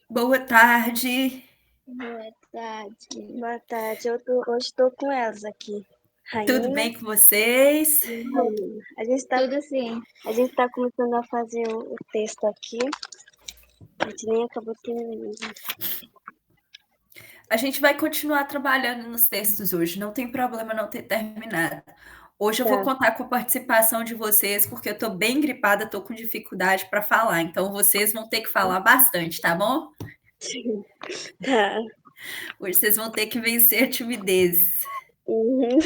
Boa tarde. Boa tarde. Boa tarde. Hoje estou com elas aqui. Tudo Rainha bem com vocês? e Rainha. Tudo sim. A gente está começando a fazer o texto aqui. A gente nem acabou terminando. A gente vai continuar trabalhando nos textos hoje, não tem problema não ter terminado. Hoje eu vou Tá. contar com a participação de vocês, porque eu tô bem gripada, tô com dificuldade para falar, então vocês vão ter que falar bastante, tá bom? Tá. Hoje vocês vão ter que vencer a timidez. Uhum.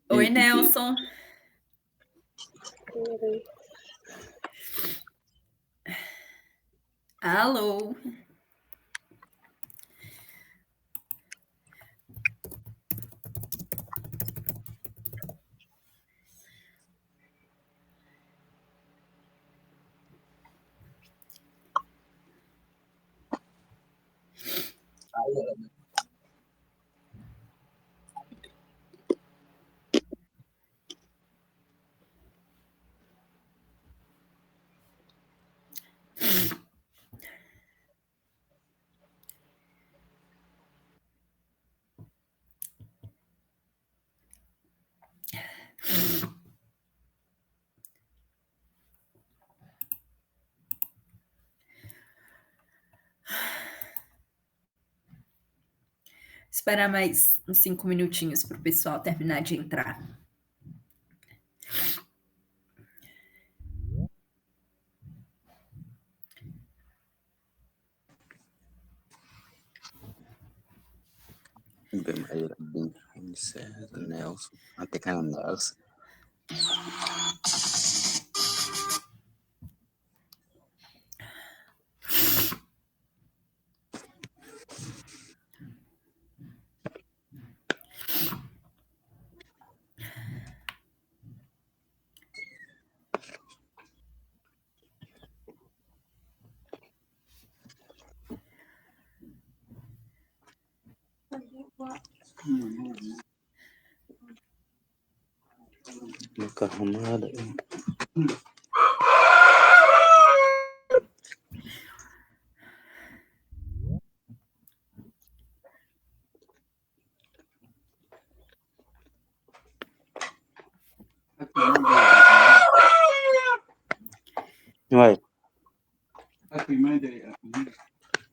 Oi, Nelson. Alô. Esperar mais uns 5 minutinhos para o pessoal terminar de entrar. Maíra, bem, César, Nelson, até caiu Nelson. Boca arrumada. Vai.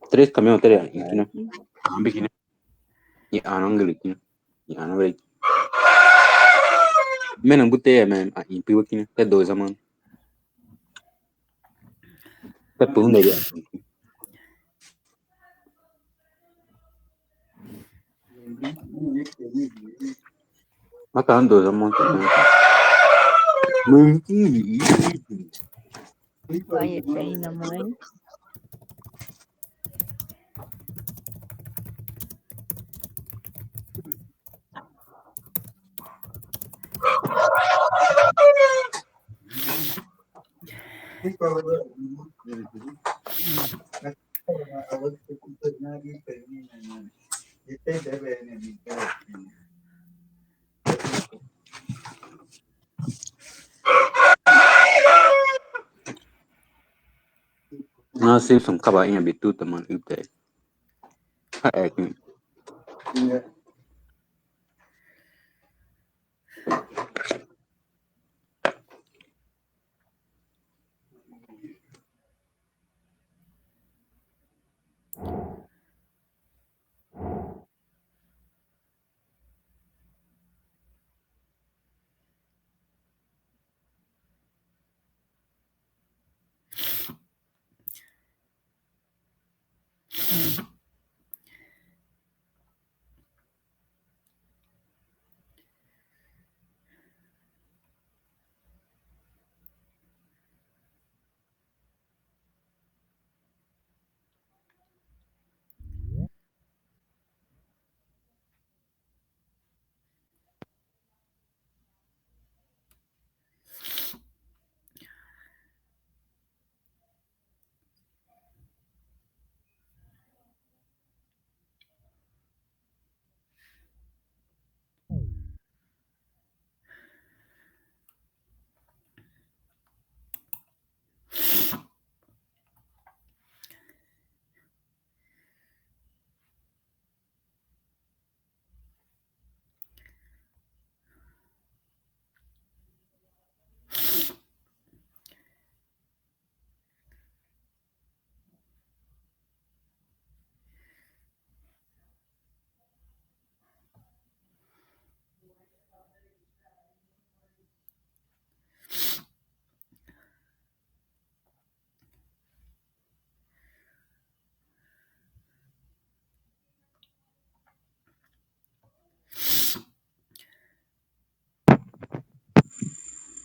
3 caminhões tere aqui, né? Bikin. Ya anong gelikin. Ya anong gelikin. Menang butê, man. Em piu aqui, né? Até 2 a mano. Até por um dele. Makan 2 a mano. Conhece ainda, mãe? Nós sempre somos cabainha bituta, mano. É que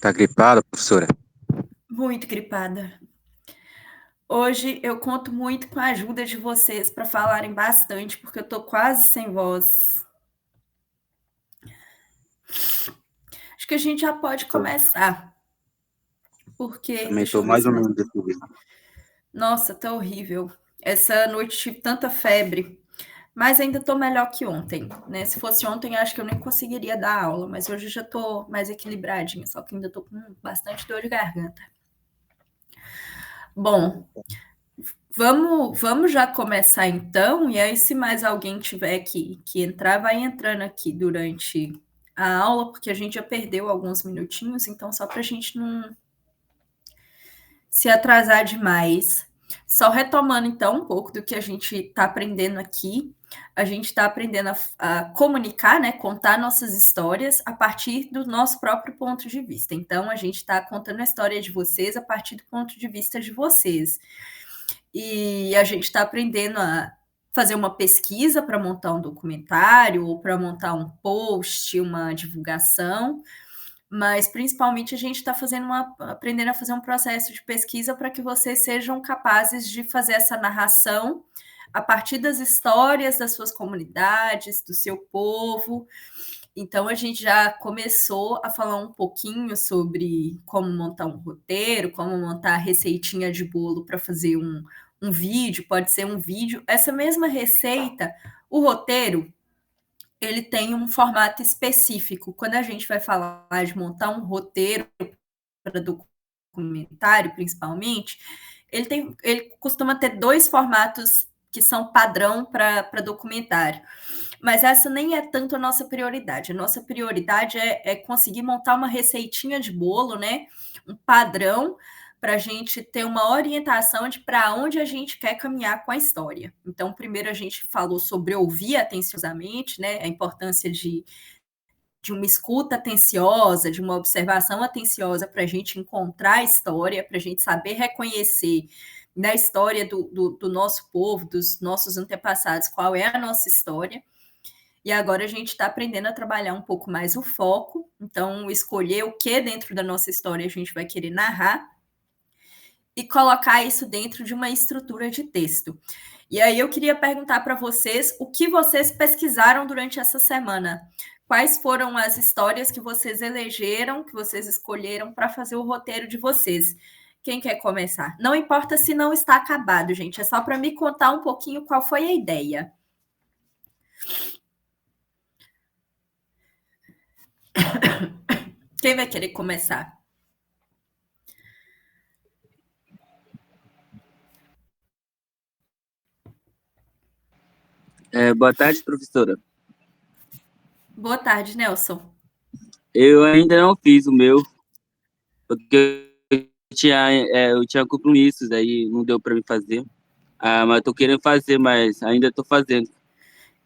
Tá gripada, professora? Muito gripada. Hoje eu conto muito com a ajuda de vocês para falarem bastante, porque eu tô quase sem voz. Acho que a gente já pode começar. Porque, Também deixa tô eu ver mais se... ou menos desse jeito. Nossa, tá horrível. Essa noite tive tanta febre, mas ainda tô melhor que ontem, né? Se fosse ontem, acho que eu nem conseguiria dar aula, mas hoje eu já tô mais equilibradinha, só que ainda tô com bastante dor de garganta. Bom, vamos já começar então, e aí se mais alguém tiver que entrar, vai entrando aqui durante a aula, porque a gente já perdeu alguns minutinhos, então só para a gente não se atrasar demais. Só retomando então um pouco do que a gente está aprendendo aqui, a gente está aprendendo a comunicar, né, contar nossas histórias a partir do nosso próprio ponto de vista. Então a gente está contando a história de vocês a partir do ponto de vista de vocês. E a gente está aprendendo a fazer uma pesquisa para montar um documentário ou para montar um post, uma divulgação, mas principalmente a gente está aprendendo a fazer um processo de pesquisa para que vocês sejam capazes de fazer essa narração a partir das histórias das suas comunidades, do seu povo. Então a gente já começou a falar um pouquinho sobre como montar um roteiro, como montar a receitinha de bolo para fazer um vídeo, pode ser um vídeo. Essa mesma receita, o roteiro, ele tem um formato específico. Quando a gente vai falar de montar um roteiro para documentário, principalmente, ele costuma ter dois formatos que são padrão para documentário. Mas essa nem é tanto a nossa prioridade. A nossa prioridade é conseguir montar uma receitinha de bolo, né? Um padrão para a gente ter uma orientação de para onde a gente quer caminhar com a história. Então, primeiro a gente falou sobre ouvir atenciosamente, né? A importância de uma escuta atenciosa, de uma observação atenciosa para a gente encontrar a história, para a gente saber reconhecer na história do nosso povo, dos nossos antepassados, qual é a nossa história. E agora a gente está aprendendo a trabalhar um pouco mais o foco, então escolher o que dentro da nossa história a gente vai querer narrar e colocar isso dentro de uma estrutura de texto. E aí eu queria perguntar para vocês o que vocês pesquisaram durante essa semana. Quais foram as histórias que vocês elegeram, que vocês escolheram para fazer o roteiro de vocês? Quem quer começar? Não importa se não está acabado, gente, é só para me contar um pouquinho qual foi a ideia. Quem vai querer começar? Boa tarde, professora. Boa tarde, Nelson. Eu ainda não fiz o meu, porque eu tinha compromissos, aí não deu para me fazer. Mas tô querendo fazer, mas ainda tô fazendo.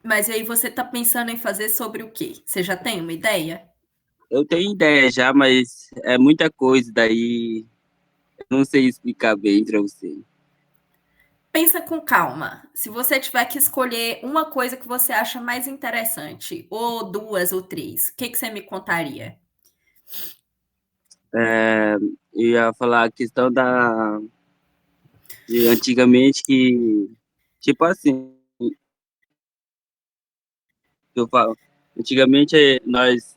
Mas aí você está pensando em fazer sobre o quê? Você já tem uma ideia? Eu tenho ideia já, mas é muita coisa, daí eu não sei explicar bem para você. Pensa com calma. Se você tiver que escolher uma coisa que você acha mais interessante, ou duas ou três, o que você me contaria? Eu ia falar a questão de antigamente que, tipo assim, eu falo, antigamente nós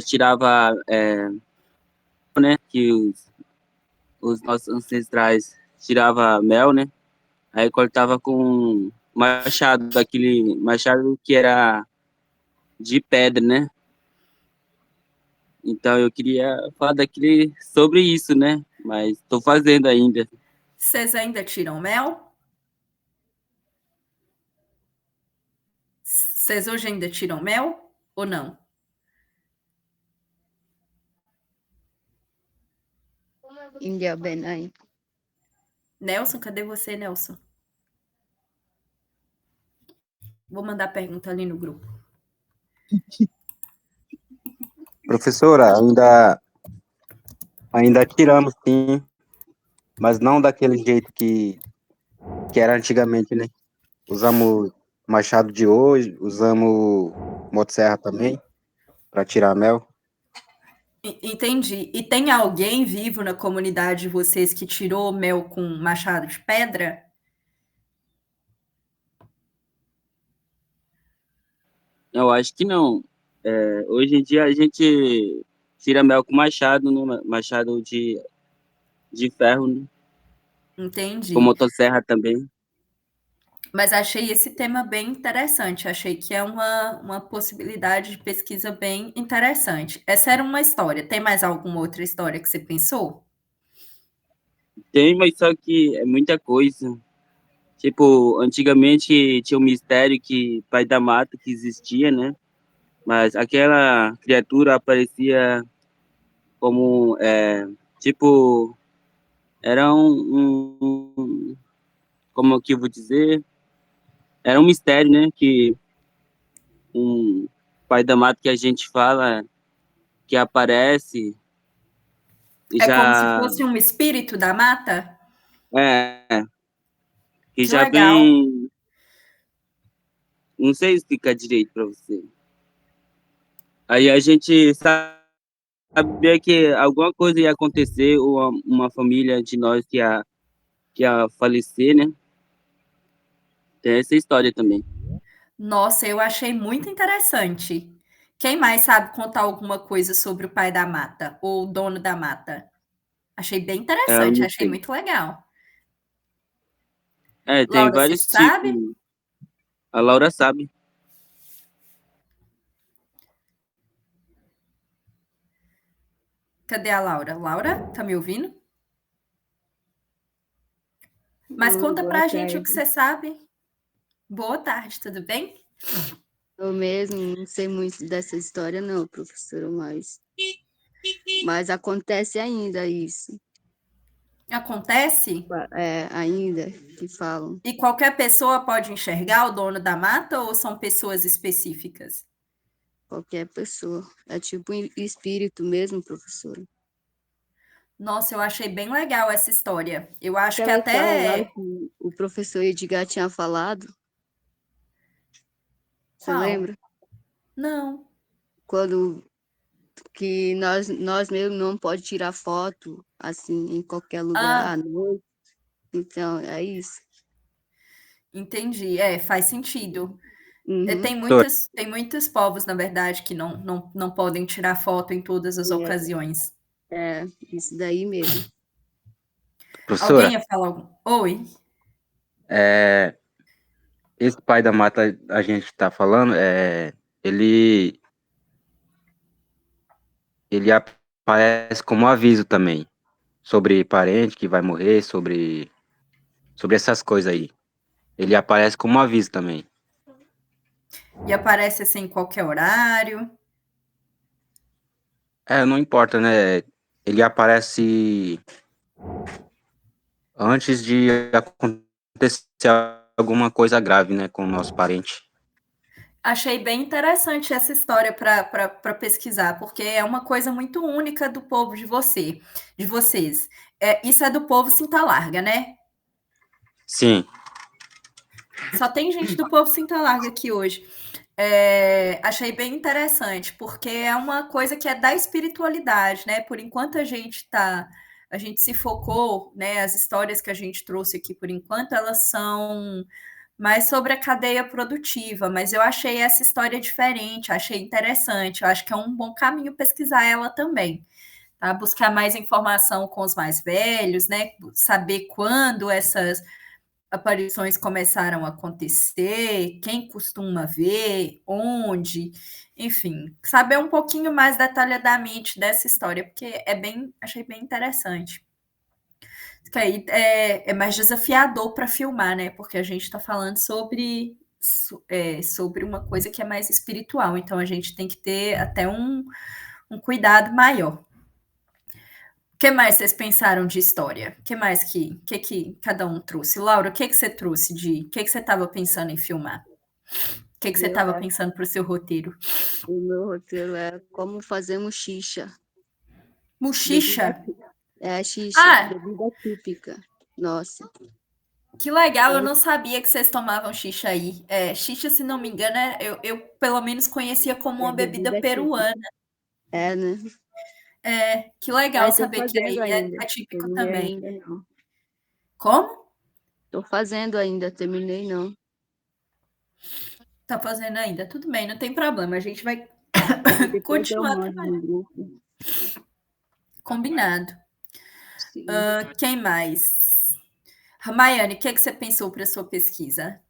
tirava, né, que os nossos ancestrais tirava mel, né? Aí cortava com machado, aquele machado que era de pedra, né? Então eu queria falar sobre isso, né? Mas estou fazendo ainda. Vocês ainda tiram mel? Vocês hoje ainda tiram mel ou não? India Benai. Nelson, cadê você, Nelson? Vou mandar pergunta ali no grupo. Professora, ainda tiramos, sim, mas não daquele jeito que era antigamente, né? Usamos machado de hoje, usamos motosserra também para tirar mel. Entendi. E tem alguém vivo na comunidade de vocês que tirou mel com machado de pedra? Eu acho que não. Hoje em dia a gente tira mel com machado, né? Machado de ferro, né? Com Entendi. motosserra também. Mas achei esse tema bem interessante. Achei que é uma possibilidade de pesquisa bem interessante. Essa era uma história. Tem mais alguma outra história que você pensou? Tem, mas só que é muita coisa. Tipo, antigamente tinha um mistério que Pai da Mata que existia, né? Mas aquela criatura aparecia como, tipo, era como que eu vou dizer? Era um mistério, né? Que um Pai da Mata que a gente fala que aparece e É como se já fosse um espírito da mata? é que Que já legal. vem, não sei explicar direito para você. Aí a gente sabia que alguma coisa ia acontecer ou uma família de nós que ia falecer, né? Tem essa história também. Nossa, eu achei muito interessante. Quem mais sabe contar alguma coisa sobre o pai da mata ou o dono da mata? Achei bem Eu interessante, não achei sei. muito legal. Tem Laura, você vários sabe? tipos. A Laura sabe. Cadê a Laura? Laura, tá me ouvindo? Mas conta Boa pra gente o que tarde. você sabe. Boa tarde, tudo bem? Eu mesmo não sei muito dessa história, não, professora, mas acontece ainda isso. Acontece? Ainda que falam. E qualquer pessoa pode enxergar o dono da mata ou são pessoas específicas? Qualquer pessoa. É tipo um espírito mesmo, professora. Nossa, eu achei bem legal essa história. Eu acho que Aquela história lá até. que o professor Edgar tinha falado, você Qual? lembra? Não. Quando que nós mesmo não pode tirar foto assim em qualquer lugar à Ah, noite. Então, é isso. entendi. É, faz sentido. Uhum. Tem muitos povos, na verdade, que não podem tirar foto em todas as ocasiões. Isso daí mesmo. Alguém Professora, ia falar algum? Oi? é, esse pai da mata a gente está falando, ele, ele aparece como aviso também sobre parente que vai morrer, sobre essas coisas aí. Ele aparece como aviso também. E aparece assim em qualquer horário. Não importa, né? Ele aparece antes de acontecer alguma coisa grave, né, com o nosso parente. Achei bem interessante essa história para pesquisar, porque é uma coisa muito única do povo de vocês. Isso é do povo Cinta Larga, né? Sim, Só tem gente do povo Cinta Larga aqui hoje. Achei bem interessante, porque é uma coisa que é da espiritualidade, né? Por enquanto a gente se focou, né? As histórias que a gente trouxe aqui, por enquanto, elas são mais sobre a cadeia produtiva, mas eu achei essa história diferente, achei interessante, eu acho que é um bom caminho pesquisar ela também, tá? Buscar mais informação com os mais velhos, né? Saber quando essas aparições começaram a acontecer, quem costuma ver, onde, enfim, saber um pouquinho mais detalhadamente dessa história, porque achei bem interessante. Que aí é mais desafiador para filmar, né? Porque a gente está falando sobre uma coisa que é mais espiritual, então a gente tem que ter até um cuidado maior. O que mais vocês pensaram de história? O que mais que cada um trouxe? Laura, o que você trouxe o que você estava pensando em filmar? O que você Eu, estava pensando para o seu roteiro? o meu roteiro é como fazemos xixa. Muxixa? Bebida, xixa, Ah, bebida típica. Nossa, que legal, eu é, não sabia que vocês tomavam xixa aí. Xixa, se não me engano, eu pelo menos conhecia como é uma bebida bebida típica. peruana. Né? Que legal Aí tô saber que aí fazendo é ainda. atípico Terminei também. ainda não. Como? Tô fazendo ainda, terminei não. Tá fazendo ainda? Tudo bem, não tem problema. A gente vai Aí depois eu continuar mando trabalhando. no grupo. Combinado. Sim. Quem mais? Ramaiane, o que você pensou para sua pesquisa?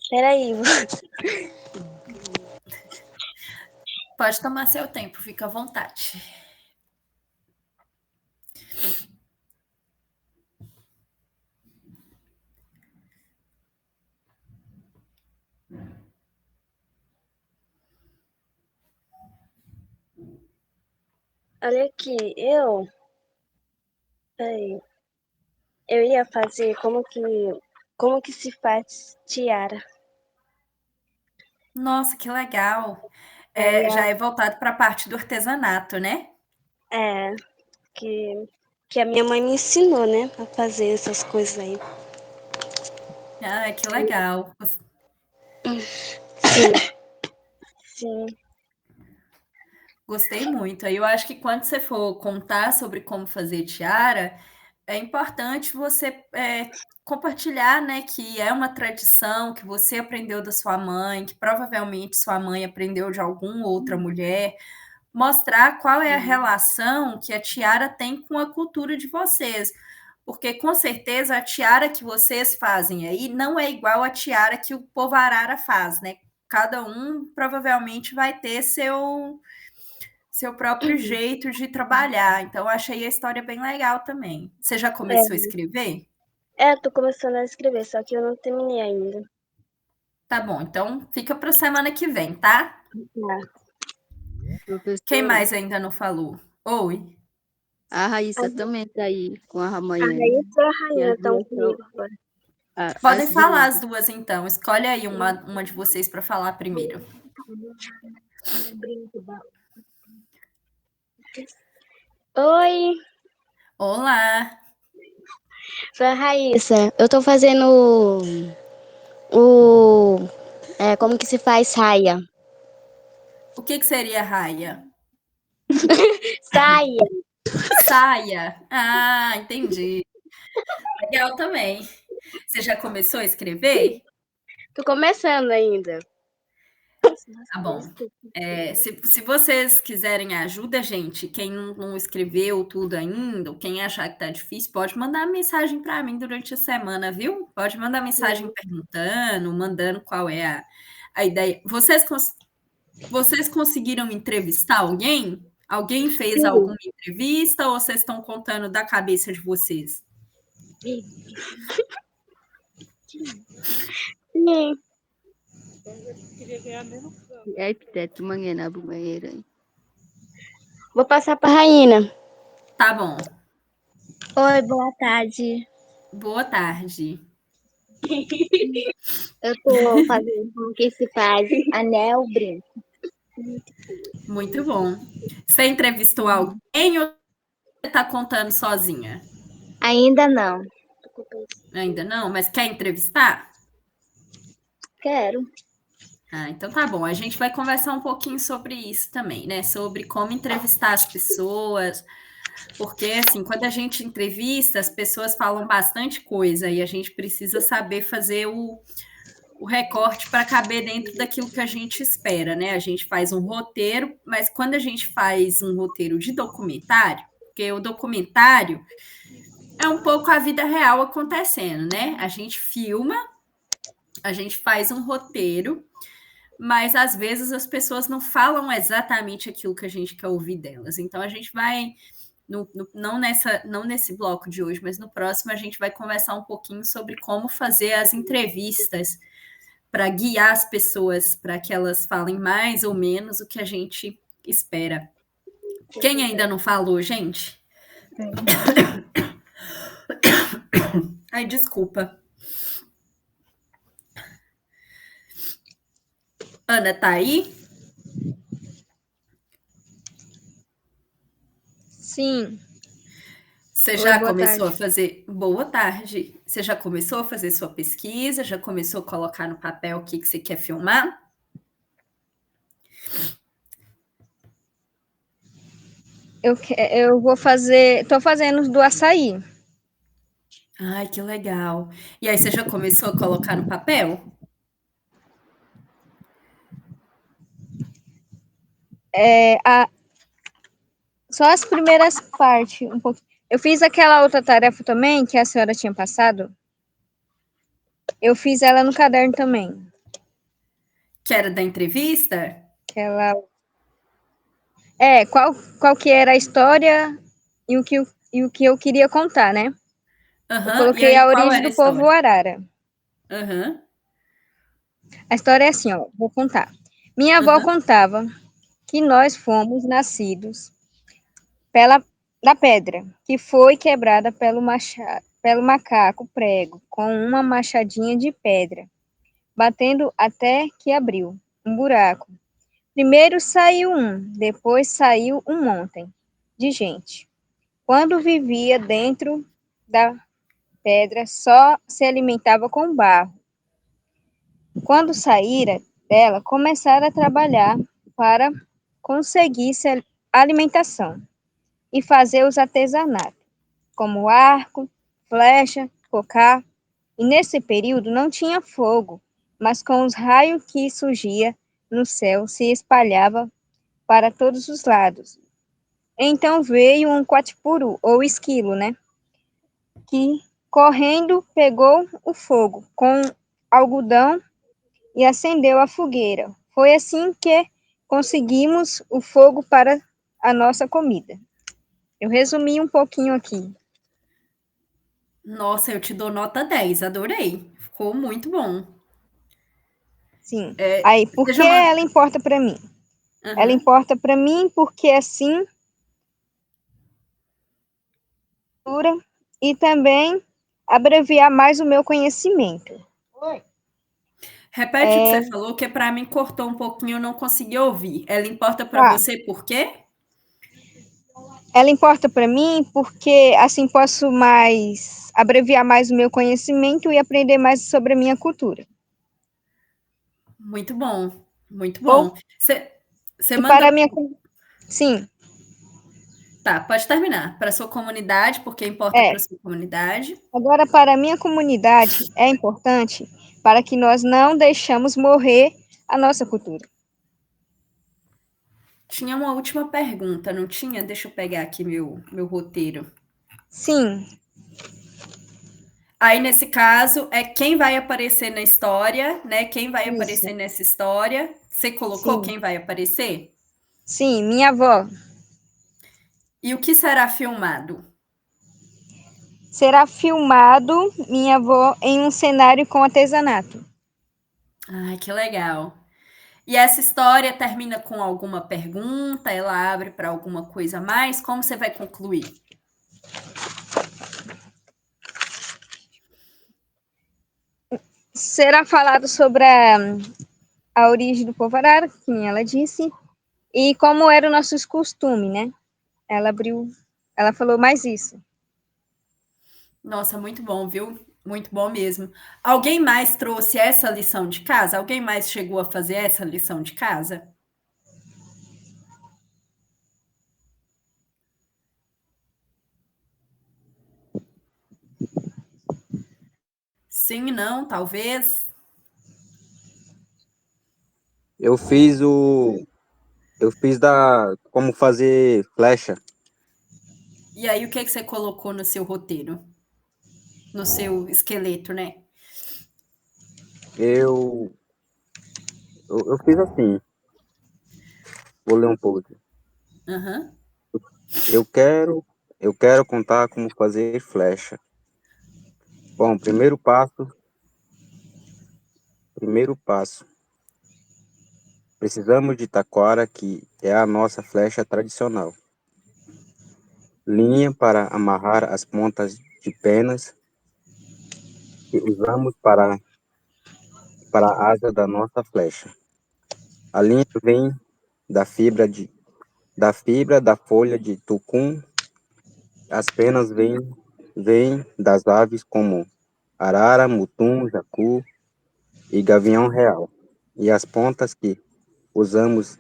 Peraí, Pode tomar seu tempo, fica à vontade. olha aqui, peraí, eu ia fazer como que se faz tiara. Nossa, que legal. Aí, Já é voltado para a parte do artesanato, né? é, que a minha mãe me ensinou, né, a fazer essas coisas aí. Que legal. Sim, sim, Gostei muito. Aí eu acho que quando você for contar sobre como fazer tiara, é importante você compartilhar, né, que é uma tradição que você aprendeu da sua mãe, que provavelmente sua mãe aprendeu de alguma outra mulher, mostrar qual é a relação que a tiara tem com a cultura de vocês. Porque com certeza a tiara que vocês fazem aí não é igual a tiara que o povo arara faz, né? Cada um provavelmente vai ter seu próprio jeito de trabalhar. Então, eu achei a história bem legal também. Você já começou a escrever? tô começando a escrever, só que eu não terminei ainda. Tá bom, então fica para semana que vem, tá? Tá. Quem Professora, mais ainda não falou? Oi. a Raíssa também tá aí com a A Ramayane. Raíssa e a E Rainha as estão duas são comigo agora. Podem as falar duas. as duas então. Escolhe aí uma de vocês para falar primeiro. Oi, Olá. sou a Raíssa. Eu tô fazendo o como que se faz raia? O que seria raia? Saia. Saia. Ah, entendi. Legal também. Você já começou a escrever? Tô começando ainda. Tá bom. Se vocês quiserem ajuda, gente, quem não escreveu tudo ainda, ou quem achar que tá difícil, pode mandar mensagem para mim durante a semana, viu? Pode mandar mensagem perguntando, mandando qual é a ideia. Vocês conseguiram entrevistar alguém? Alguém fez Sim. alguma entrevista ou vocês estão contando da cabeça de vocês? Sim. É arquiteto manhã na banheira. Vou passar pra Raína. Tá bom. Oi, boa tarde. Boa tarde. Eu tô fazendo como que se faz anel brinco. Muito bom. Você entrevistou alguém ou você está contando sozinha? Ainda não. Ainda não, mas quer entrevistar? Quero. Então tá bom. A gente vai conversar um pouquinho sobre isso também, né? Sobre como entrevistar as pessoas. Porque, assim, quando a gente entrevista, as pessoas falam bastante coisa e a gente precisa saber fazer o recorte para caber dentro daquilo que a gente espera, né? A gente faz um roteiro, mas quando a gente faz um roteiro de documentário, porque o documentário é um pouco a vida real acontecendo, né? A gente filma, a gente faz um roteiro, mas às vezes as pessoas não falam exatamente aquilo que a gente quer ouvir delas. Então a gente vai não nesse bloco de hoje, mas no próximo a gente vai conversar um pouquinho sobre como fazer as entrevistas para guiar as pessoas para que elas falem mais ou menos o que a gente espera. Quem ainda não falou, gente? Ai, desculpa. Ana, tá aí? Sim. Você Oi, já boa começou a tarde. fazer. Boa tarde. Você já começou a fazer sua pesquisa? Já começou a colocar no papel o que você quer filmar? Eu vou fazer. Tô fazendo do açaí. Ai, que legal. E aí, você já começou a colocar no papel? Só as primeiras partes, um pouco. Eu fiz aquela outra tarefa também que a senhora tinha passado. Eu fiz ela no caderno também. Que era da entrevista? Aquela. Qual que era a história e o que eu queria contar, né? Eu Aham. E coloquei aí, a qual origem era a do povo história? arara. Aham. A história é assim, ó, vou contar. Minha avó Aham. contava que nós fomos nascidos pela da pedra, que foi quebrada pelo macaco prego, com uma machadinha de pedra, batendo até que abriu um buraco. Primeiro saiu um, depois saiu um monte de gente. Quando vivia dentro da pedra, só se alimentava com barro. Quando saíram dela, começaram a trabalhar para conseguir alimentação e fazer os artesanatos, como arco, flecha, cocar. E nesse período não tinha fogo, mas com os raios que surgia no céu se espalhava para todos os lados. Então veio um quatipuru, ou esquilo, né? Que correndo pegou o fogo com algodão e acendeu a fogueira. Foi assim que conseguimos o fogo para a nossa comida. Eu resumi um pouquinho aqui. Nossa, eu te dou nota 10. Adorei. Ficou muito bom. Sim. É, Aí, por que seja uma. ela importa para mim? Ela Aham. importa para mim porque assim e também abreviar mais o meu conhecimento. Repete o que você falou, que para mim cortou um pouquinho, eu não consegui ouvir. Ela importa para Tá. você por quê? Ela importa para mim porque assim posso mais abreviar mais o meu conhecimento e aprender mais sobre a minha cultura. Muito bom, muito Ou bom. Você e para manda. a minha sim, Tá, pode terminar. Para sua comunidade, porque importa é. para sua comunidade. Agora para a minha comunidade é importante para que nós não deixamos morrer a nossa cultura. Tinha uma última pergunta, não tinha? Deixa eu pegar aqui meu roteiro. Sim, Aí, nesse caso, é quem vai aparecer na história, né? Quem vai isso. aparecer nessa história? Você colocou Sim. quem vai aparecer? Sim, minha avó. E o que será filmado? Será filmado minha avó em um cenário com artesanato. Ai, que legal. E essa história termina com alguma pergunta? Ela abre para alguma coisa a mais? Como você vai concluir? Será falado sobre a origem do povo arara, como ela disse, e como eram nossos costumes, né? Ela falou mais isso. Nossa, muito bom, viu? Muito bom mesmo. Alguém mais trouxe essa lição de casa? Alguém mais chegou a fazer essa lição de casa? Sim, não, talvez. Eu fiz o. Eu fiz da. Como fazer flecha. E aí, o que você colocou no seu roteiro? No seu esqueleto, né? Eu. Eu fiz assim. Vou ler um pouco aqui. Aham. Eu quero. Eu quero contar como fazer flecha. Bom, primeiro passo. Primeiro passo. Precisamos de taquara, que é a nossa flecha tradicional. Linha para amarrar as pontas de penas que usamos para a asa da nossa flecha. A linha vem da fibra da folha de tucum, As penas vêm das aves como arara, mutum, jacu e gavião real. E as pontas que usamos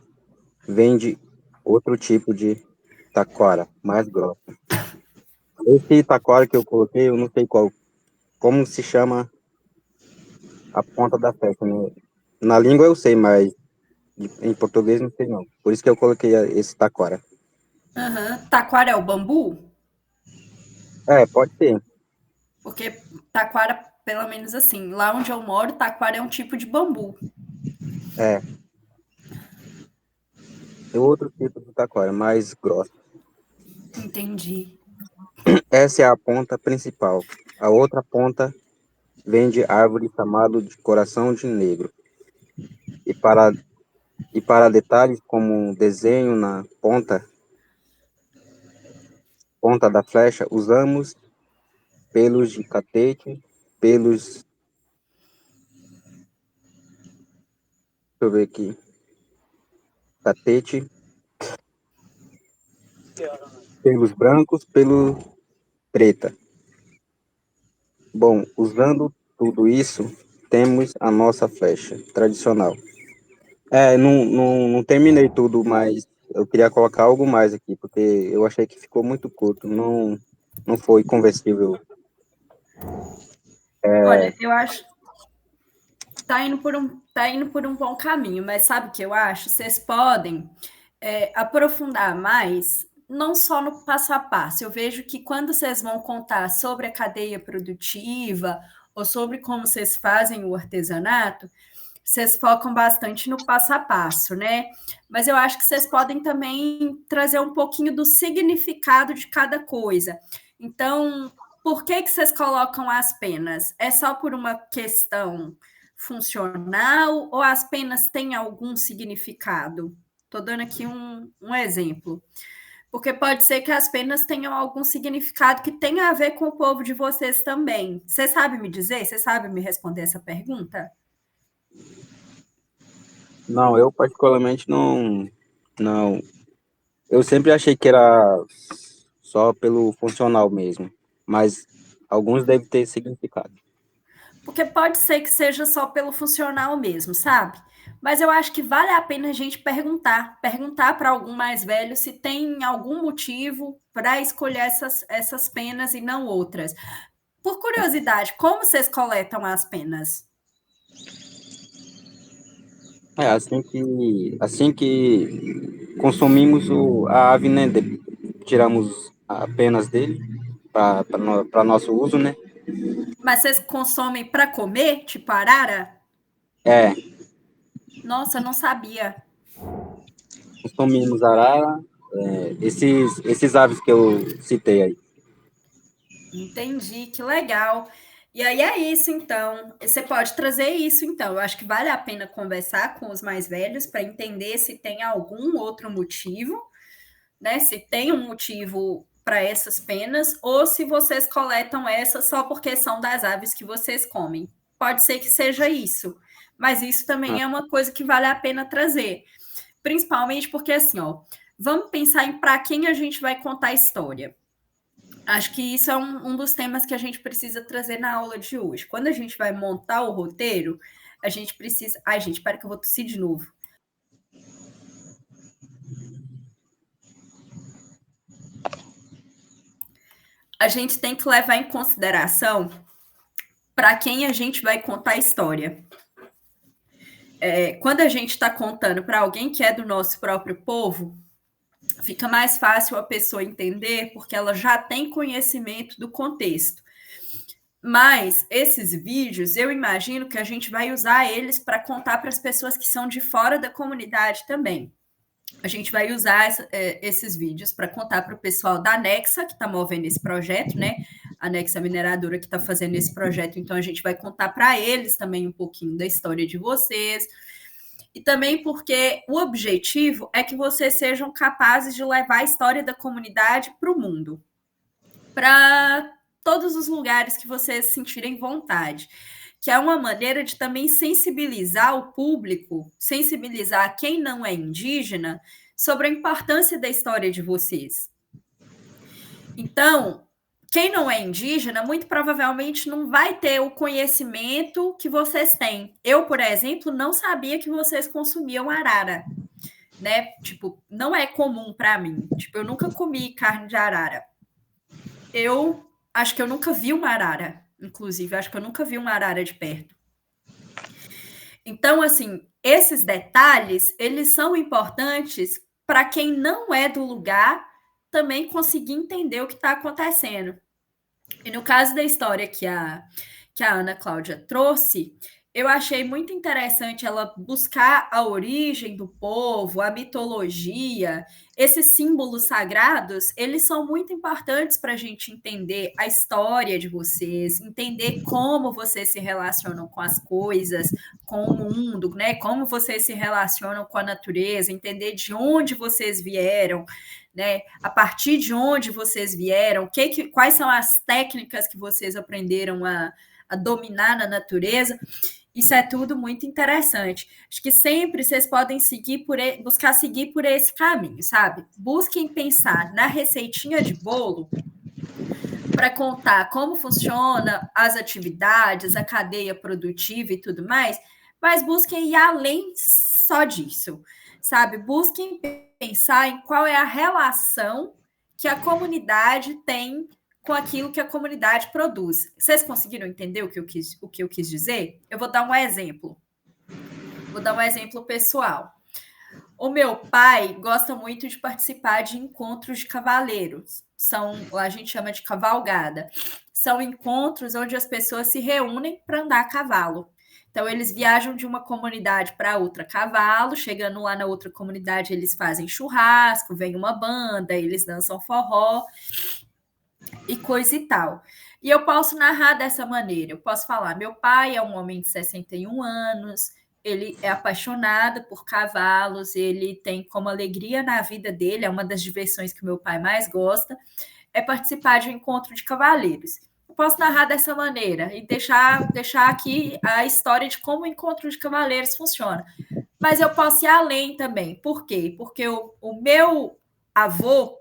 vêm de outro tipo de taquara, mais grossa. Esse taquara que eu coloquei, eu não sei como se chama a ponta da flecha, né? Na língua eu sei, mas em português não sei não. Por isso que eu coloquei esse taquara. Aham. Taquara é o bambu? É, pode ser. Porque taquara, pelo menos assim, lá onde eu moro, taquara é um tipo de bambu. É, é outro tipo de taquara, mais grossa. Entendi. Essa é a ponta principal. A outra ponta vem de árvore chamada de coração de negro. E para detalhes como um desenho na ponta da flecha, usamos pelos de catete, pelos, deixa eu ver aqui, catete, pelos brancos, pelo preta. Bom, usando tudo isso, temos a nossa flecha tradicional. Não terminei tudo, mas eu queria colocar algo mais aqui, porque eu achei que ficou muito curto, não foi conversível. Olha, eu acho que tá indo por um bom caminho, mas sabe o que eu acho? Vocês podem aprofundar mais, não só no passo a passo. Eu vejo que quando vocês vão contar sobre a cadeia produtiva ou sobre como vocês fazem o artesanato, vocês focam bastante no passo a passo, né? Mas eu acho que vocês podem também trazer um pouquinho do significado de cada coisa. Então, por que vocês colocam as penas? É só por uma questão funcional ou as penas têm algum significado? Estou dando aqui um exemplo. Porque pode ser que as penas tenham algum significado que tenha a ver com o povo de vocês também. Você sabe me dizer? Você sabe me responder essa pergunta? Não, eu particularmente não. Eu sempre achei que era só pelo funcional mesmo, mas alguns devem ter significado. Porque pode ser que seja só pelo funcional mesmo, sabe? Mas eu acho que vale a pena a gente perguntar para algum mais velho se tem algum motivo para escolher essas penas e não outras. Por curiosidade, como vocês coletam as penas? É, assim que consumimos a ave, né? Tiramos apenas dele para nosso uso, né? Mas vocês consomem para comer, tipo arara? É, Nossa, não sabia. consumimos arara, esses aves que eu citei aí. Entendi, que legal. E aí é isso, então. Você pode trazer isso, então. Eu acho que vale a pena conversar com os mais velhos para entender se tem algum outro motivo, né? Se tem um motivo para essas penas, ou se vocês coletam essas só porque são das aves que vocês comem. Pode ser que seja isso, mas isso também é uma coisa que vale a pena trazer. Principalmente porque, assim, ó, vamos pensar em para quem a gente vai contar a história. Acho que isso é um dos temas que a gente precisa trazer na aula de hoje. Quando a gente vai montar o roteiro, a gente precisa. Ai, gente, espera que eu vou tossir de novo. A gente tem que levar em consideração para quem a gente vai contar a história. Quando a gente está contando para alguém que é do nosso próprio povo, fica mais fácil a pessoa entender, porque ela já tem conhecimento do contexto. Mas esses vídeos, eu imagino que a gente vai usar eles para contar para as pessoas que são de fora da comunidade também. A gente vai usar esses vídeos para contar para o pessoal da Nexa, que está movendo esse projeto, né? A Nexa Mineradora que está fazendo esse projeto. Então, a gente vai contar para eles também um pouquinho da história de vocês. E também porque o objetivo é que vocês sejam capazes de levar a história da comunidade para o mundo. Para todos os lugares que vocês sentirem vontade, que é uma maneira de também sensibilizar o público, sensibilizar quem não é indígena sobre a importância da história de vocês. Então, quem não é indígena, muito provavelmente não vai ter o conhecimento que vocês têm. Eu, por exemplo, não sabia que vocês consumiam arara, né? Tipo, não é comum para mim. Tipo, eu nunca comi carne de arara. Eu acho que eu nunca vi uma arara, inclusive, acho que eu nunca vi uma arara de perto. Então, assim, esses detalhes, eles são importantes para quem não é do lugar também conseguir entender o que está acontecendo. E no caso da história que a Ana Cláudia trouxe, eu achei muito interessante ela buscar a origem do povo, a mitologia, esses símbolos sagrados, eles são muito importantes para a gente entender a história de vocês, entender como vocês se relacionam com as coisas, com o mundo, né? Como vocês se relacionam com a natureza, entender de onde vocês vieram, né? A partir de onde vocês vieram, quais são as técnicas que vocês aprenderam a dominar na natureza. Isso é tudo muito interessante. Acho que sempre vocês podem buscar seguir por esse caminho, sabe? Busquem pensar na receitinha de bolo para contar como funciona as atividades, a cadeia produtiva e tudo mais, mas busquem ir além só disso, sabe? Busquem pensar em qual é a relação que a comunidade tem com aquilo que a comunidade produz. Vocês conseguiram entender o que eu quis dizer? Eu vou dar um exemplo. Vou dar um exemplo pessoal. O meu pai gosta muito de participar de encontros de cavaleiros. A gente chama de cavalgada. São encontros onde as pessoas se reúnem para andar a cavalo. Então, eles viajam de uma comunidade para outra a cavalo, chegando lá na outra comunidade, eles fazem churrasco, vem uma banda, eles dançam forró e coisa e tal. E eu posso narrar dessa maneira. Eu posso falar, meu pai é um homem de 61 anos, ele é apaixonado por cavalos, ele tem como alegria na vida dele, é uma das diversões que o meu pai mais gosta, é participar de um encontro de cavaleiros. Eu posso narrar dessa maneira e deixar aqui a história de como o encontro de cavaleiros funciona. Mas eu posso ir além também. Por quê? Porque o meu avô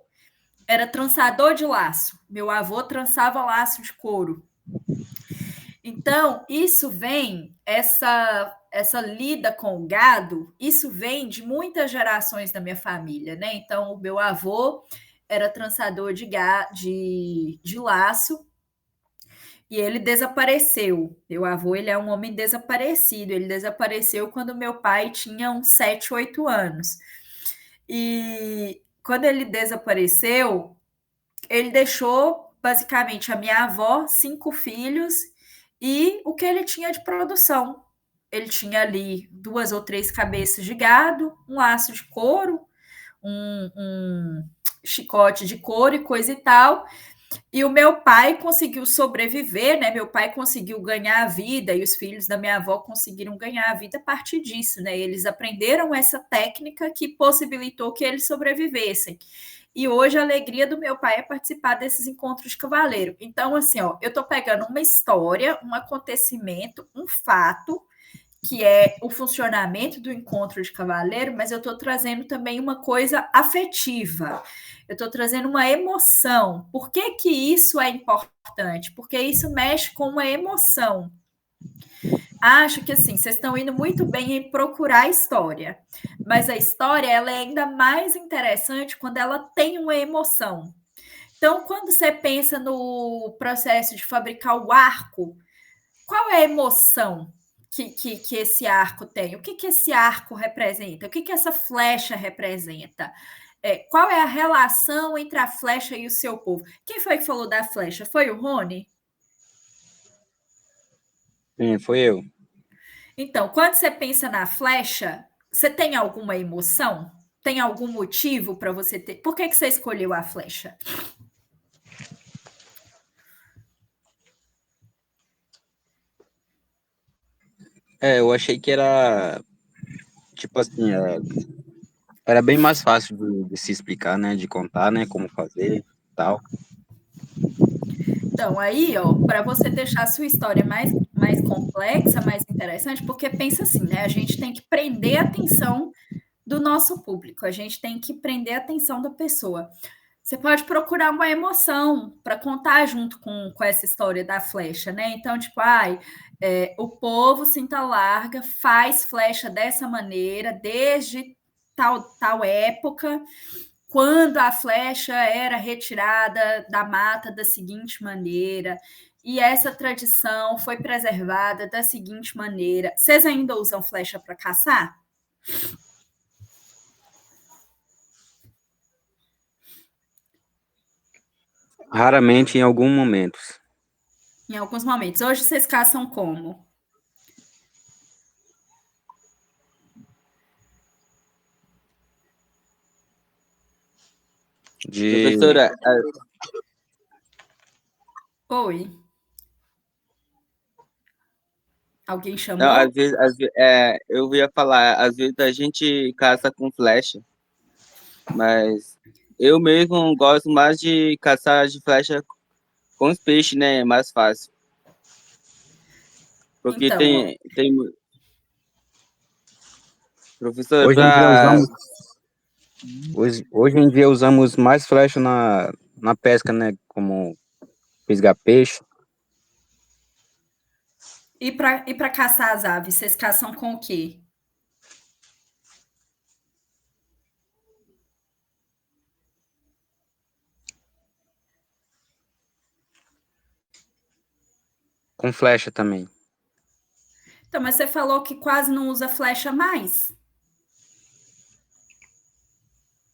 era trançador de laço. Meu avô trançava laço de couro. Então, isso vem, essa lida com o gado, isso vem de muitas gerações da minha família, né? Então, o meu avô era trançador de laço e ele desapareceu. Meu avô, ele é um homem desaparecido. Ele desapareceu quando meu pai tinha uns 7, 8 anos. E quando ele desapareceu, ele deixou, basicamente, a minha avó, 5 filhos e o que ele tinha de produção. Ele tinha ali 2 ou 3 cabeças de gado, um laço de couro, um chicote de couro e coisa e tal. E o meu pai conseguiu sobreviver, né? Meu pai conseguiu ganhar a vida e os filhos da minha avó conseguiram ganhar a vida a partir disso, né? Eles aprenderam essa técnica que possibilitou que eles sobrevivessem. E hoje a alegria do meu pai é participar desses encontros de cavaleiro. Então, assim, ó, eu estou pegando uma história, um acontecimento, um fato, que é o funcionamento do encontro de cavaleiro, mas eu estou trazendo também uma coisa afetiva. Eu estou trazendo uma emoção. Por que isso é importante? Porque isso mexe com uma emoção. Acho que assim, vocês estão indo muito bem em procurar a história, mas a história ela é ainda mais interessante quando ela tem uma emoção. Então, quando você pensa no processo de fabricar o arco, qual é a emoção que esse arco tem? O que esse arco representa? O que essa flecha representa? Qual é a relação entre a flecha e o seu povo? Quem foi que falou da flecha? Foi o Rony? Foi eu. Então, quando você pensa na flecha, você tem alguma emoção? Tem algum motivo para você ter? Por que você escolheu a flecha? Eu achei que era, tipo assim, era bem mais fácil de se explicar, né? De contar, né? Como fazer e tal. Então, aí, ó, para você deixar a sua história mais complexa, mais interessante, porque pensa assim, né? A gente tem que prender a atenção do nosso público, a gente tem que prender a atenção da pessoa. Você pode procurar uma emoção para contar junto com essa história da flecha, né? Então, tipo, o povo cinta larga faz flecha dessa maneira desde tal época, quando a flecha era retirada da mata da seguinte maneira, e essa tradição foi preservada da seguinte maneira. Vocês ainda usam flecha para caçar? Raramente em alguns momentos. Em alguns momentos. Hoje vocês caçam como? Professora, Oi. Alguém não, chamou? eu ia falar, às vezes a gente caça com flecha, mas eu mesmo gosto mais de caçar de flecha com os peixes, né? É mais fácil. Porque Então, professor, Hoje em dia usamos, hoje em dia usamos mais flecha na pesca, né? Como fisgar peixe. e para caçar as aves, vocês caçam com o quê? Com flecha também. Então, mas você falou que quase não usa flecha mais.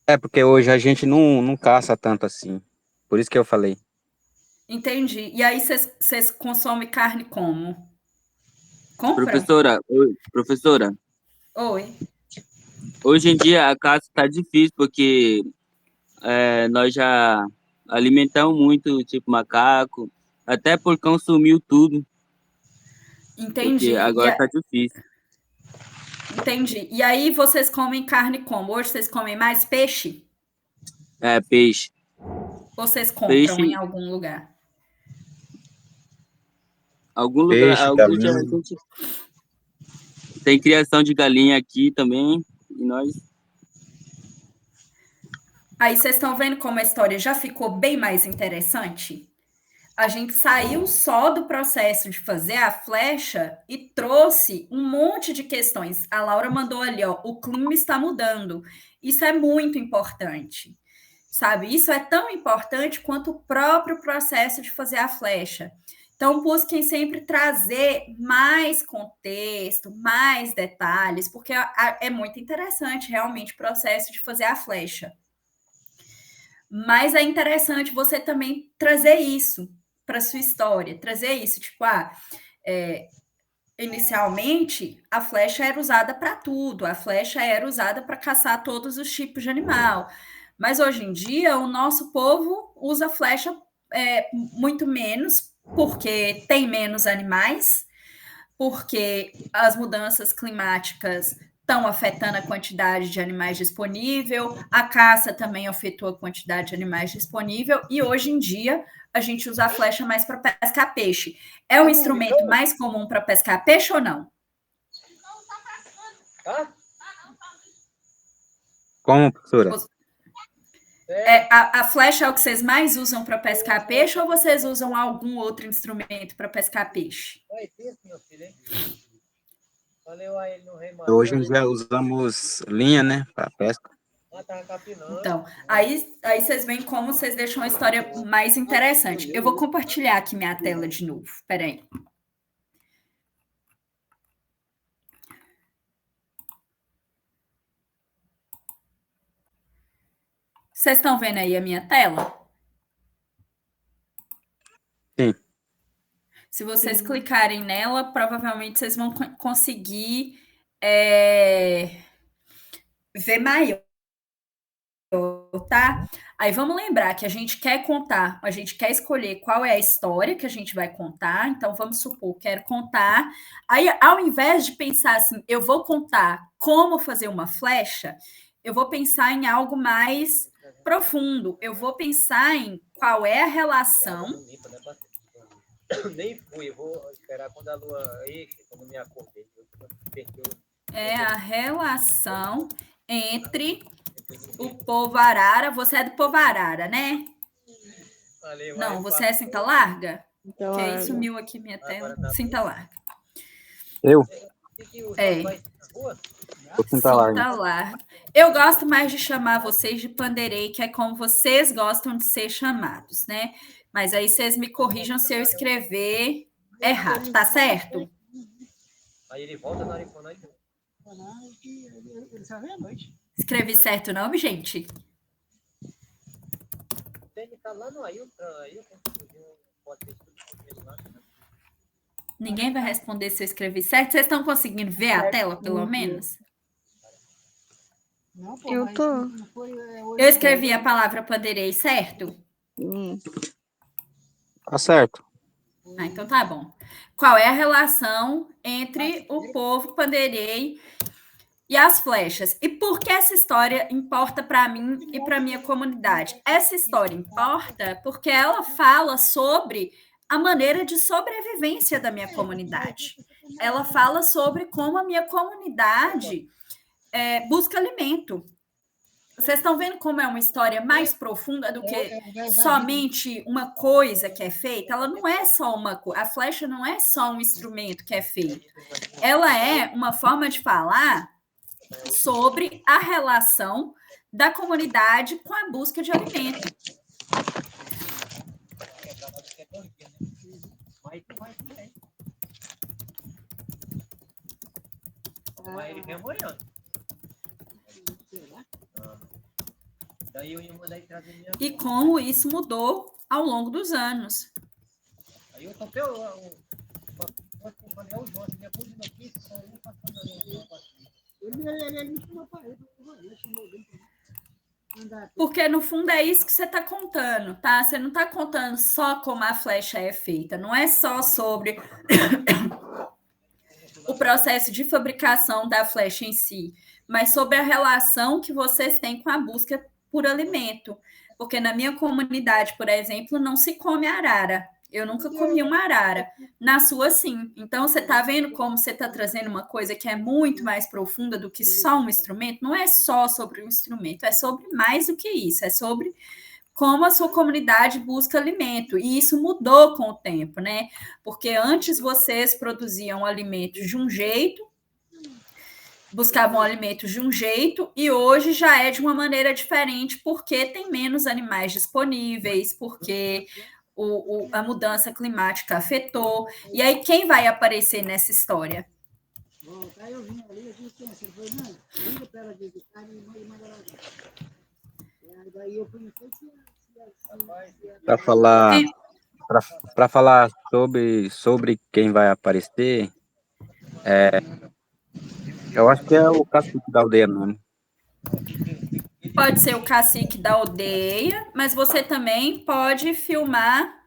É, porque hoje a gente não caça tanto assim. Por isso que eu falei. Entendi. E aí vocês consomem carne como? Compram? professora, Oi. hoje em dia a caça tá difícil porque nós já alimentamos muito, tipo macaco, até por consumiu tudo, porque Entendi. agora tá difícil. Entendi. E aí vocês comem carne como? Hoje vocês comem mais peixe? Peixe. Ou vocês compram em Peixe, algum lugar? Peixe, algum dia a galinha. gente tem criação de galinha aqui também, e nós Aí vocês estão vendo como a história já ficou bem mais interessante? A gente saiu só do processo de fazer a flecha e trouxe um monte de questões. A Laura mandou ali, ó, o clima está mudando. Isso é muito importante, sabe? Isso é tão importante quanto o próprio processo de fazer a flecha. Então, busquem sempre trazer mais contexto, mais detalhes, porque é muito interessante realmente o processo de fazer a flecha. Mas é interessante você também trazer isso para sua história, trazer isso, tipo, inicialmente a flecha era usada para tudo, a flecha era usada para caçar todos os tipos de animal, mas hoje em dia o nosso povo usa flecha muito menos, porque tem menos animais, porque as mudanças climáticas estão afetando a quantidade de animais disponível, a caça também afetou a quantidade de animais disponível, e hoje em dia a gente usa a flecha mais para pescar peixe. É um instrumento mais comum para pescar peixe ou não? Como, professora? A flecha é o que vocês mais usam para pescar peixe ou vocês usam algum outro instrumento para pescar peixe? Hoje em dia usamos linha, né? Para pesca. Então, aí vocês veem como vocês deixam a história mais interessante. Eu vou compartilhar aqui minha tela de novo. Peraí. Vocês estão vendo aí a minha tela? Sim. Se vocês clicarem nela, provavelmente vocês vão conseguir ver maior, tá? Aí vamos lembrar que a gente quer contar, a gente quer escolher qual é a história que a gente vai contar. Então vamos supor, quero contar. Aí, ao invés de pensar assim, eu vou contar como fazer uma flecha, eu vou pensar em algo mais profundo. Eu vou pensar em qual é a relação. Nem fui, eu vou esperar quando a lua quando me acordei. É a relação entre O povo arara, você é do povo arara, né? Valeu, Não, vai, você é cinta larga? Então, Que aí sumiu aqui minha tela. Cinta larga. Eu? que o É. João vai na rua? Vou sentar lá. Cinta larga. Eu gosto mais de chamar vocês de panderei, que é como vocês gostam de ser chamados, né? Mas aí vocês me corrijam se eu escrever errado, tá certo? Aí ele volta na hora que for nós. Ele só vem à noite. Escrevi certo não, gente? Ele tá lá no Ailton, pode ter tudo lá. Ninguém vai responder se eu escrevi certo. Vocês estão conseguindo ver a tela, pelo menos? Não, pô, Eu mas tô. não foi, hoje Eu escrevi a palavra panderei certo? Tá certo. Ah, então tá bom. Qual é a relação entre o povo panderei e as flechas? E por que essa história importa para mim e para minha comunidade? Essa história importa porque ela fala sobre a maneira de sobrevivência da minha comunidade. Ela fala sobre como a minha comunidade busca alimento. Vocês estão vendo como é uma história mais profunda do que somente uma coisa que é feita? Ela não é só uma coisa. A flecha não é só um instrumento que é feito. Ela é uma forma de falar sobre a relação da comunidade com a busca de alimento. Mas ele vem amanhã. Daí eu ia mandar ele trazer minha. E como isso mudou ao longo dos anos. Aí eu toquei o João, minha coisa de notícia, só eu passando ali. Ele me chamou para ele chamou ele para Porque, no fundo, é isso que você está contando, tá? Você não está contando só como a flecha é feita. Não é só sobre o processo de fabricação da flecha em si, mas sobre a relação que vocês têm com a busca por alimento. Porque na minha comunidade, por exemplo, não se come arara. Eu nunca comi uma arara. Na sua, sim. Então, você está vendo como você está trazendo uma coisa que é muito mais profunda do que só um instrumento? Não é só sobre um instrumento, é sobre mais do que isso. É sobre como a sua comunidade busca alimento. E isso mudou com o tempo, né? Porque antes vocês produziam alimentos de um jeito, buscavam alimentos de um jeito, e hoje já é de uma maneira diferente, porque tem menos animais disponíveis, porque a mudança climática afetou. E aí, quem vai aparecer nessa história? Aí eu vim ali, eu disse, ele falou, não, liga para ela visitar e manda ela vir. Daí eu fui, não sei se Para falar sobre quem vai aparecer, eu acho que é o cacique da aldeia mesmo. Pode ser o cacique da aldeia, mas você também pode filmar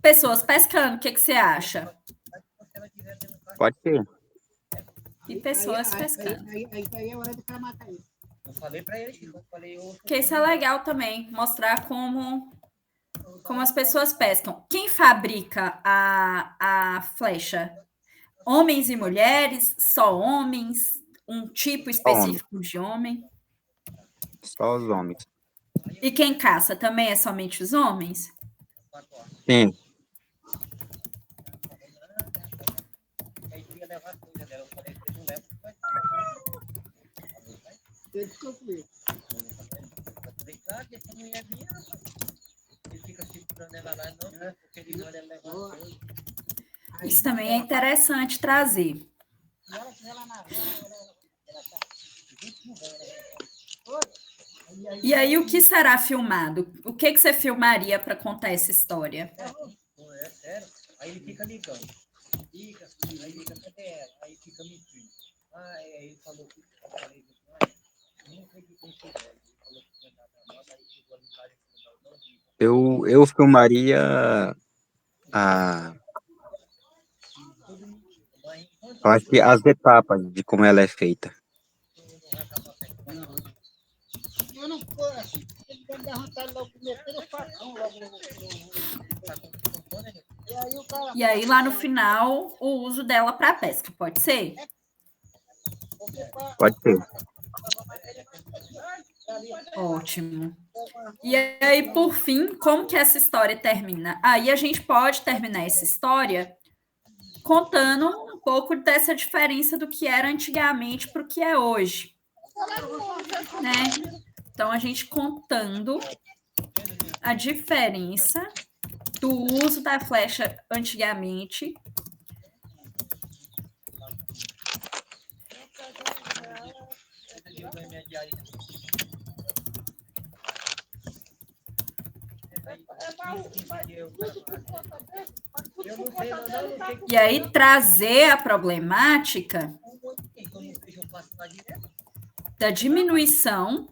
pessoas pescando. O que você acha? Pode ser. E pessoas pescando. Aí é hora de matar ele. Eu falei para ele, eu falei, Porque isso é legal também, mostrar como as pessoas pescam. Quem fabrica a flecha? Homens e mulheres? Só homens? Um tipo específico de homem? Só os homens. E quem caça também é somente os homens? Sim. Ele ficou com ele. Isso também é interessante trazer. E aí, o que será filmado? O que você filmaria para contar essa história? É sério? Aí ele fica ligando. Liga, aí liga, cadê ela? Aí fica mentindo. Aí ele falou que eu falei, não acredito em você. Ele falou que ia dar pra nós, aí chegou no cara e falou, não diga. Eu filmaria eu acho que as etapas de como ela é feita. Eu não posso. Ele deve dar vontade logo de meter o facão logo no. E aí, lá no final, o uso dela para pesca, pode ser? Pode ser. Ótimo. E aí, por fim, como que essa história termina? Aí a gente pode terminar essa história contando um pouco dessa diferença do que era antigamente para o que é hoje, né? Então, a gente contando a diferença do uso da flecha antigamente e aí trazer a problemática da diminuição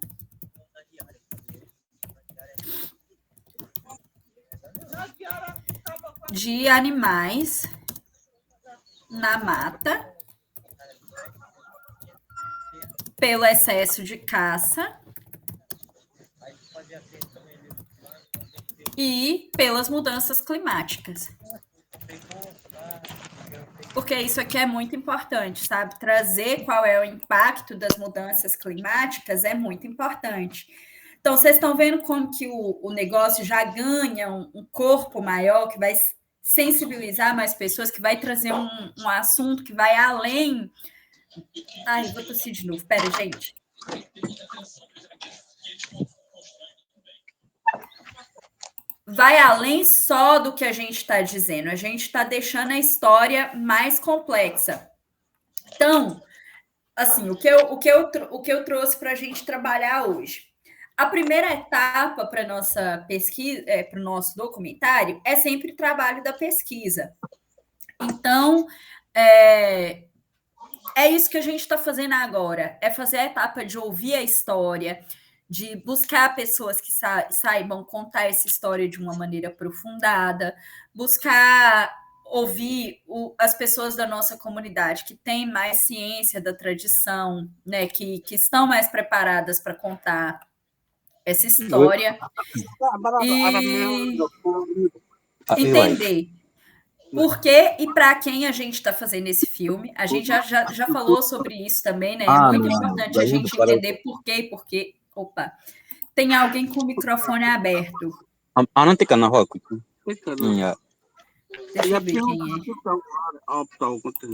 de animais na mata pelo excesso de caça e pelas mudanças climáticas. Porque isso aqui é muito importante, sabe? Trazer qual é o impacto das mudanças climáticas é muito importante. Então, vocês estão vendo como que o negócio já ganha um corpo maior, que vai sensibilizar mais pessoas, que vai trazer um assunto que vai além... Ai, vou tossir de novo. Pera, gente. Vai além só do que a gente está dizendo. A gente está deixando a história mais complexa. Então, assim, o que eu trouxe para a gente trabalhar hoje? A primeira etapa para nossa pesquisa, para o nosso documentário, é sempre o trabalho da pesquisa. Então, é isso que a gente está fazendo agora, é fazer a etapa de ouvir a história, de buscar pessoas que saibam contar essa história de uma maneira aprofundada, buscar ouvir as pessoas da nossa comunidade que têm mais ciência da tradição, né, que estão mais preparadas para contar essa história e entender por que e para quem a gente está fazendo esse filme. A gente já falou sobre isso também, né? É muito importante a gente entender por quê e por quê. Opa, tem alguém com o microfone aberto. Não tem canal rock. Deixa eu ver quem é.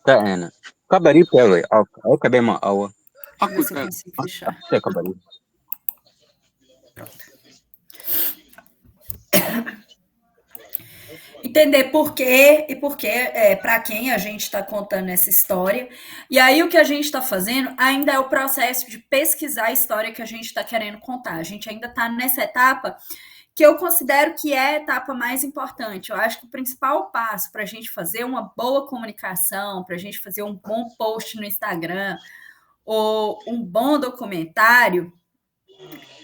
Tá, Ana. Cabari, pera. Eu acabei uma aula. Deixa eu ver se eu consigo fechar. Cabari. Entender por quê e por quê, para quem a gente está contando essa história. E aí o que a gente está fazendo ainda é o processo de pesquisar a história que a gente está querendo contar. A gente ainda está nessa etapa que eu considero que é a etapa mais importante. Eu acho que o principal passo para a gente fazer uma boa comunicação, para a gente fazer um bom post no Instagram ou um bom documentário,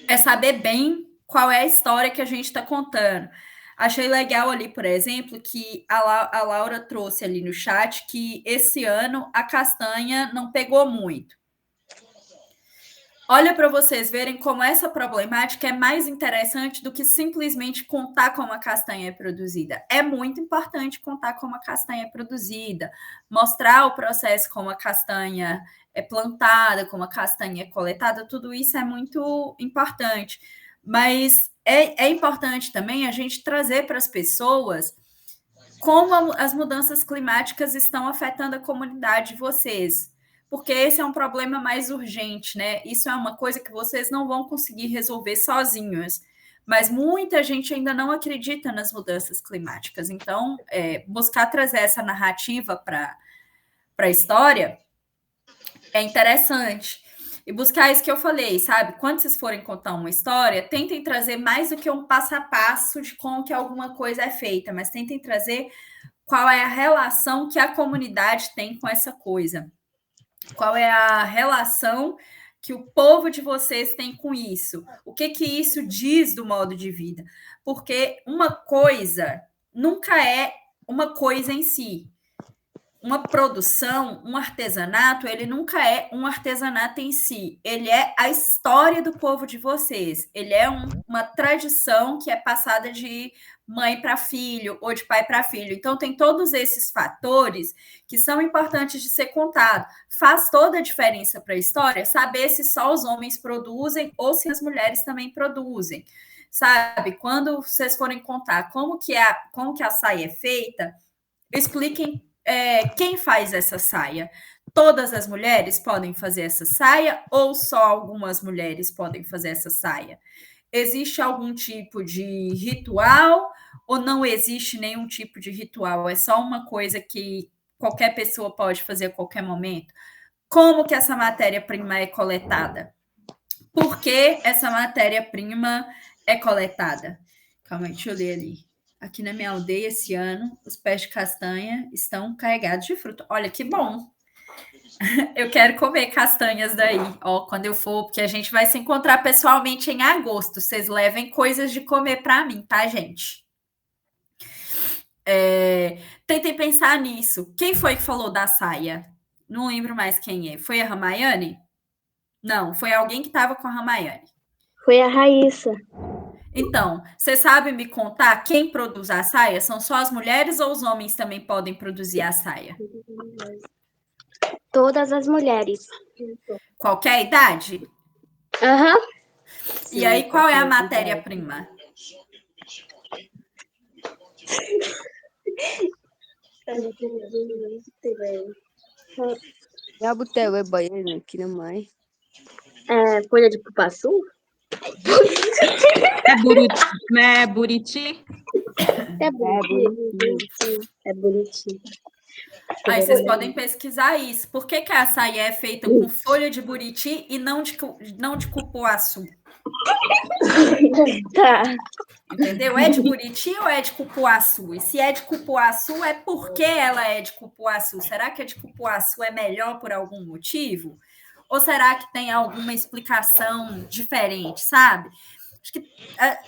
é saber bem qual é a história que a gente está contando. Achei legal ali, por exemplo, que a Laura trouxe ali no chat que esse ano a castanha não pegou muito. Olha para vocês verem como essa problemática é mais interessante do que simplesmente contar como a castanha é produzida. É muito importante contar como a castanha é produzida, mostrar o processo como a castanha é plantada, como a castanha é coletada, tudo isso é muito importante. Mas é importante também a gente trazer para as pessoas como as mudanças climáticas estão afetando a comunidade de vocês. Porque esse é um problema mais urgente, né? Isso é uma coisa que vocês não vão conseguir resolver sozinhos. Mas muita gente ainda não acredita nas mudanças climáticas. Então, buscar trazer essa narrativa para a história é interessante. E buscar isso que eu falei, sabe? Quando vocês forem contar uma história, tentem trazer mais do que um passo a passo de como que alguma coisa é feita, mas tentem trazer qual é a relação que a comunidade tem com essa coisa. Qual é a relação que o povo de vocês tem com isso? O que isso diz do modo de vida? Porque uma coisa nunca é uma coisa em si. Uma produção, um artesanato, ele nunca é um artesanato em si. Ele é a história do povo de vocês. Ele é uma tradição que é passada de mãe para filho ou de pai para filho. Então, tem todos esses fatores que são importantes de ser contado. Faz toda a diferença para a história saber se só os homens produzem ou se as mulheres também produzem. Sabe? Quando vocês forem contar como que a saia é feita, expliquem quem faz essa saia. Todas as mulheres podem fazer essa saia ou só algumas mulheres podem fazer essa saia? Existe algum tipo de ritual ou não existe nenhum tipo de ritual? É só uma coisa que qualquer pessoa pode fazer a qualquer momento? Como que essa matéria-prima é coletada? Por que essa matéria-prima é coletada? Calma aí, deixa eu ler ali. Aqui na minha aldeia, esse ano, os pés de castanha estão carregados de fruta. Olha que bom! Eu quero comer castanhas daí, ó, quando eu for, porque a gente vai se encontrar pessoalmente em agosto. Vocês levem coisas de comer para mim, tá, gente? Tentem pensar nisso. Quem foi que falou da saia? Não lembro mais quem é. Foi a Ramayane? Não, foi alguém que estava com a Ramayane. Foi a Raíssa. Então, você sabe me contar quem produz a saia? São só as mulheres ou os homens também podem produzir a saia? Todas as mulheres. Qualquer idade? Aham. E aí, qual é a matéria-prima? Jabutel é baiano aqui na mãe. É folha de cupuaçu? É Buriti? Não é Buriti? É Buriti. É Buriti. Aí vocês podem pesquisar isso. Por que a açaí é feita com folha de buriti e não de cupuaçu? Tá. Entendeu? É de buriti ou é de cupuaçu? E se é de cupuaçu, é porque ela é de cupuaçu. Será que a de cupuaçu é melhor por algum motivo? Ou será que tem alguma explicação diferente, sabe? Acho que,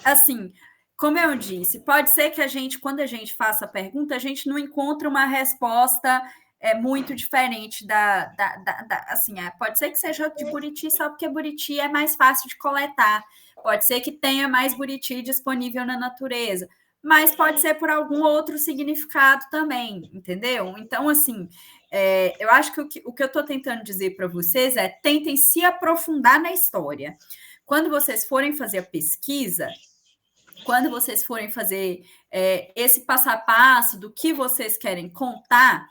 assim, como eu disse, pode ser que a gente, quando a gente faça a pergunta, a gente não encontre uma resposta muito diferente assim, pode ser que seja de buriti só porque buriti é mais fácil de coletar. Pode ser que tenha mais buriti disponível na natureza, mas pode ser por algum outro significado também, entendeu? Então, assim, eu acho que o que eu estou tentando dizer para vocês é tentem se aprofundar na história. Quando vocês forem fazer a pesquisa, quando vocês forem fazer esse passo a passo do que vocês querem contar,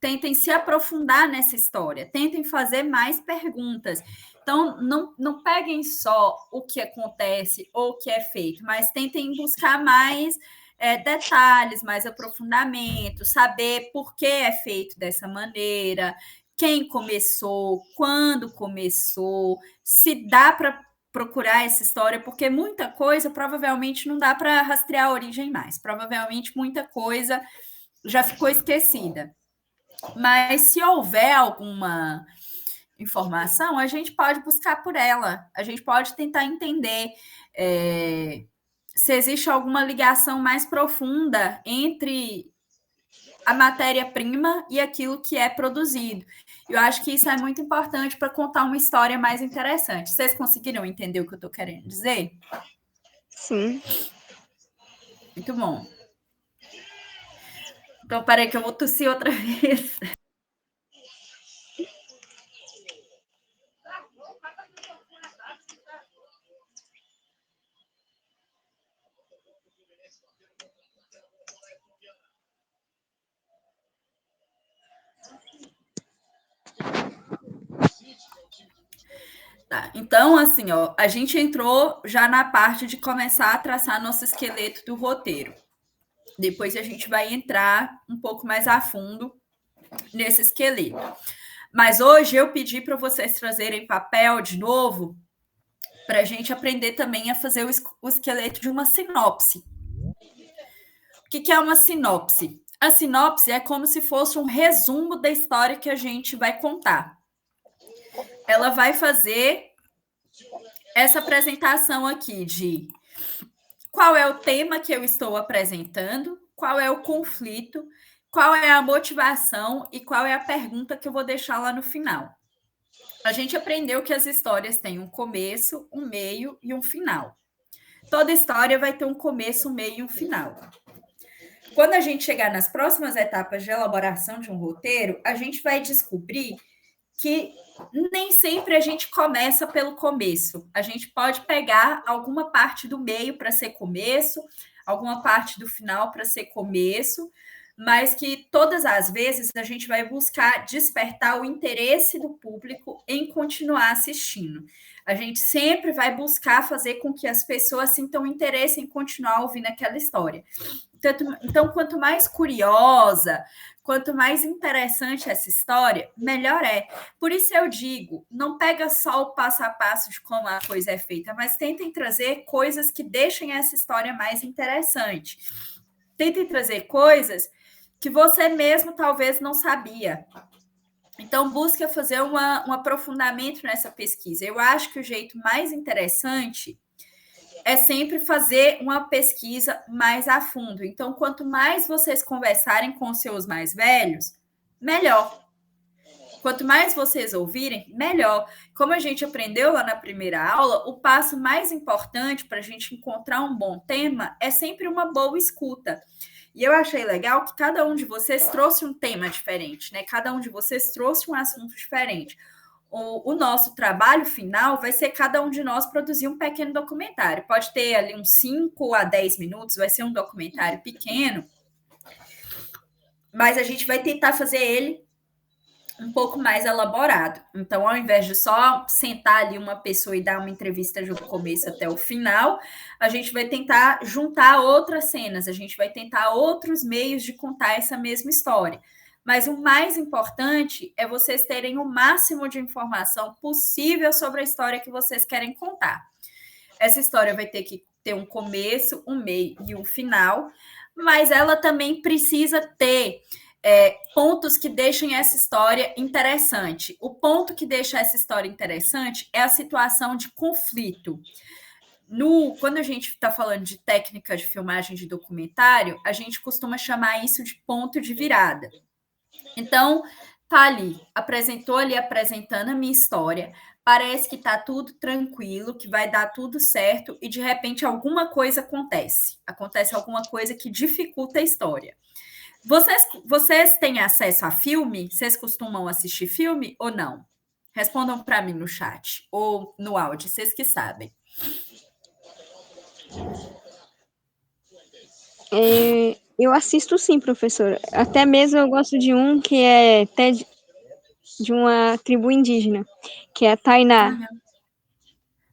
tentem se aprofundar nessa história, tentem fazer mais perguntas. Então, não peguem só o que acontece ou o que é feito, mas tentem buscar mais detalhes, mais aprofundamento, saber por que é feito dessa maneira, quem começou, quando começou, se dá para procurar essa história, porque muita coisa provavelmente não dá para rastrear a origem mais. Provavelmente muita coisa já ficou esquecida. Mas se houver alguma informação, a gente pode buscar por ela, a gente pode tentar entender se existe alguma ligação mais profunda entre a matéria-prima e aquilo que é produzido. Eu acho que isso é muito importante para contar uma história mais interessante. Vocês conseguiram entender o que eu estou querendo dizer? Sim. Muito bom. Então, peraí que eu vou tossir outra vez. Tá, então, assim, ó, a gente entrou já na parte de começar a traçar nosso esqueleto do roteiro. Depois a gente vai entrar um pouco mais a fundo nesse esqueleto. Mas hoje eu pedi para vocês trazerem papel de novo para a gente aprender também a fazer o esqueleto de uma sinopse. O que é uma sinopse? A sinopse é como se fosse um resumo da história que a gente vai contar. Ela vai fazer essa apresentação aqui de qual é o tema que eu estou apresentando, qual é o conflito, qual é a motivação e qual é a pergunta que eu vou deixar lá no final. A gente aprendeu que as histórias têm um começo, um meio e um final. toda história vai ter um começo, um meio e um final. Quando a gente chegar nas próximas etapas de elaboração de um roteiro, a gente vai descobrir que nem sempre a gente começa pelo começo. A gente pode pegar alguma parte do meio para ser começo, alguma parte do final para ser começo, mas que todas as vezes a gente vai buscar despertar o interesse do público em continuar assistindo. A gente sempre vai buscar fazer com que as pessoas sintam interesse em continuar ouvindo aquela história. Então, quanto mais curiosa, quanto mais interessante essa história, melhor é. Por isso eu digo, não pega só o passo a passo de como a coisa é feita, mas tentem trazer coisas que deixem essa história mais interessante. Tentem trazer coisas que você mesmo talvez não sabia. Então, busque fazer um aprofundamento nessa pesquisa. Eu acho que o jeito mais interessante é sempre fazer uma pesquisa mais a fundo. Então, quanto mais vocês conversarem com os seus mais velhos, melhor. Quanto mais vocês ouvirem, melhor. Como a gente aprendeu lá na primeira aula, o passo mais importante para a gente encontrar um bom tema é sempre uma boa escuta. E eu achei legal que cada um de vocês trouxe um tema diferente, né? Cada um de vocês trouxe um assunto diferente. O nosso trabalho final vai ser cada um de nós produzir um pequeno documentário. Pode ter ali uns 5 a 10 minutos, vai ser um documentário pequeno, mas a gente vai tentar fazer ele um pouco mais elaborado. Então, ao invés de só sentar ali uma pessoa e dar uma entrevista do começo até o final, a gente vai tentar juntar outras cenas, a gente vai tentar outros meios de contar essa mesma história. Mas o mais importante é vocês terem o máximo de informação possível sobre a história que vocês querem contar. Essa história vai ter que ter um começo, um meio e um final, mas ela também precisa ter pontos que deixem essa história interessante. O ponto que deixa essa história interessante é a situação de conflito. Quando a gente está falando de técnica de filmagem de documentário, a gente costuma chamar isso de ponto de virada. Então, tá ali, apresentando a minha história, parece que tá tudo tranquilo, que vai dar tudo certo, e de repente alguma coisa acontece alguma coisa que dificulta a história. Vocês têm acesso a filme? Vocês costumam assistir filme ou não? Respondam para mim no chat ou no áudio, vocês que sabem. Eu assisto sim, professor. Até mesmo eu gosto de um que é de uma tribo indígena, que é a Tainá.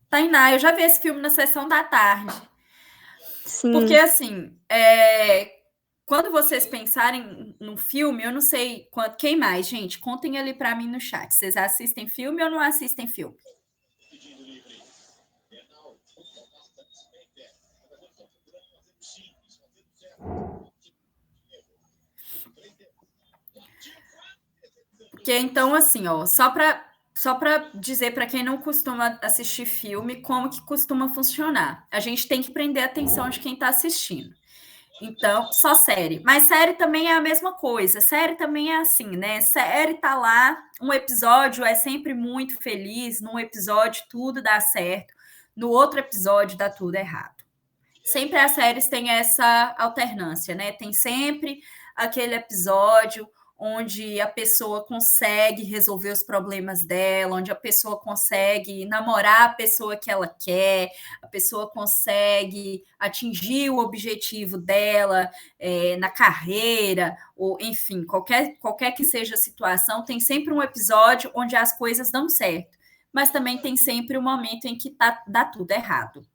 Tainá, eu já vi esse filme na sessão da tarde. Sim. Porque, assim, quando vocês pensarem no filme, eu não sei quem mais, gente, contem ali para mim no chat. Vocês assistem filme ou não assistem filme? Porque, então, assim, ó, só para dizer para quem não costuma assistir filme, como que costuma funcionar. A gente tem que prender a atenção de quem está assistindo. Então, só série. Mas série também é a mesma coisa. Série também é assim, né? Série tá lá, um episódio é sempre muito feliz, num episódio tudo dá certo, no outro episódio dá tudo errado. Sempre as séries têm essa alternância, né? Tem sempre aquele episódio onde a pessoa consegue resolver os problemas dela, onde a pessoa consegue namorar a pessoa que ela quer, a pessoa consegue atingir o objetivo dela na carreira, ou enfim, qualquer que seja a situação, tem sempre um episódio onde as coisas dão certo, mas também tem sempre um momento em que dá tudo errado.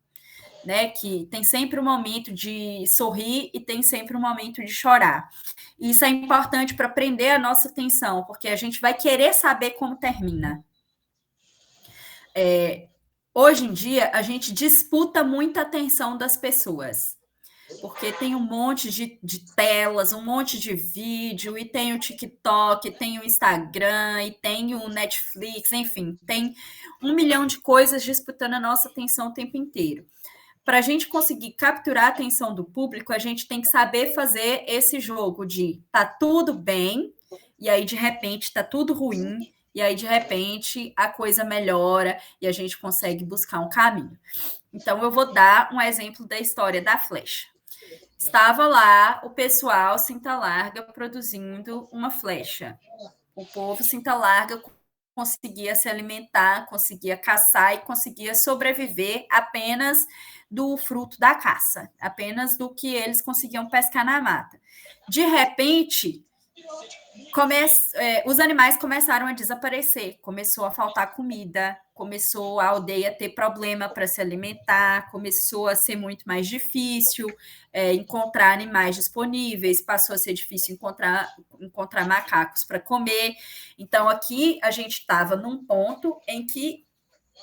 Né, que tem sempre um momento de sorrir e tem sempre um momento de chorar. E isso é importante para prender a nossa atenção, porque a gente vai querer saber como termina. Hoje em dia, a gente disputa muita atenção das pessoas, porque tem um monte de telas, um monte de vídeo, e tem o TikTok, tem o Instagram, e tem o Netflix, enfim, tem 1 milhão de coisas disputando a nossa atenção o tempo inteiro. Para a gente conseguir capturar a atenção do público, a gente tem que saber fazer esse jogo de tá tudo bem, e aí de repente tá tudo ruim, e aí, de repente, a coisa melhora e a gente consegue buscar um caminho. Então, eu vou dar um exemplo da história da flecha. Estava lá o pessoal Cinta Larga produzindo uma flecha. O povo Cinta Larga conseguia se alimentar, conseguia caçar e conseguia sobreviver apenas do fruto da caça, apenas do que eles conseguiam pescar na mata. De repente, os animais começaram a desaparecer, começou a faltar comida, começou a aldeia ter problema para se alimentar, começou a ser muito mais difícil encontrar animais disponíveis, passou a ser difícil encontrar macacos para comer. Então, aqui a gente estava num ponto em que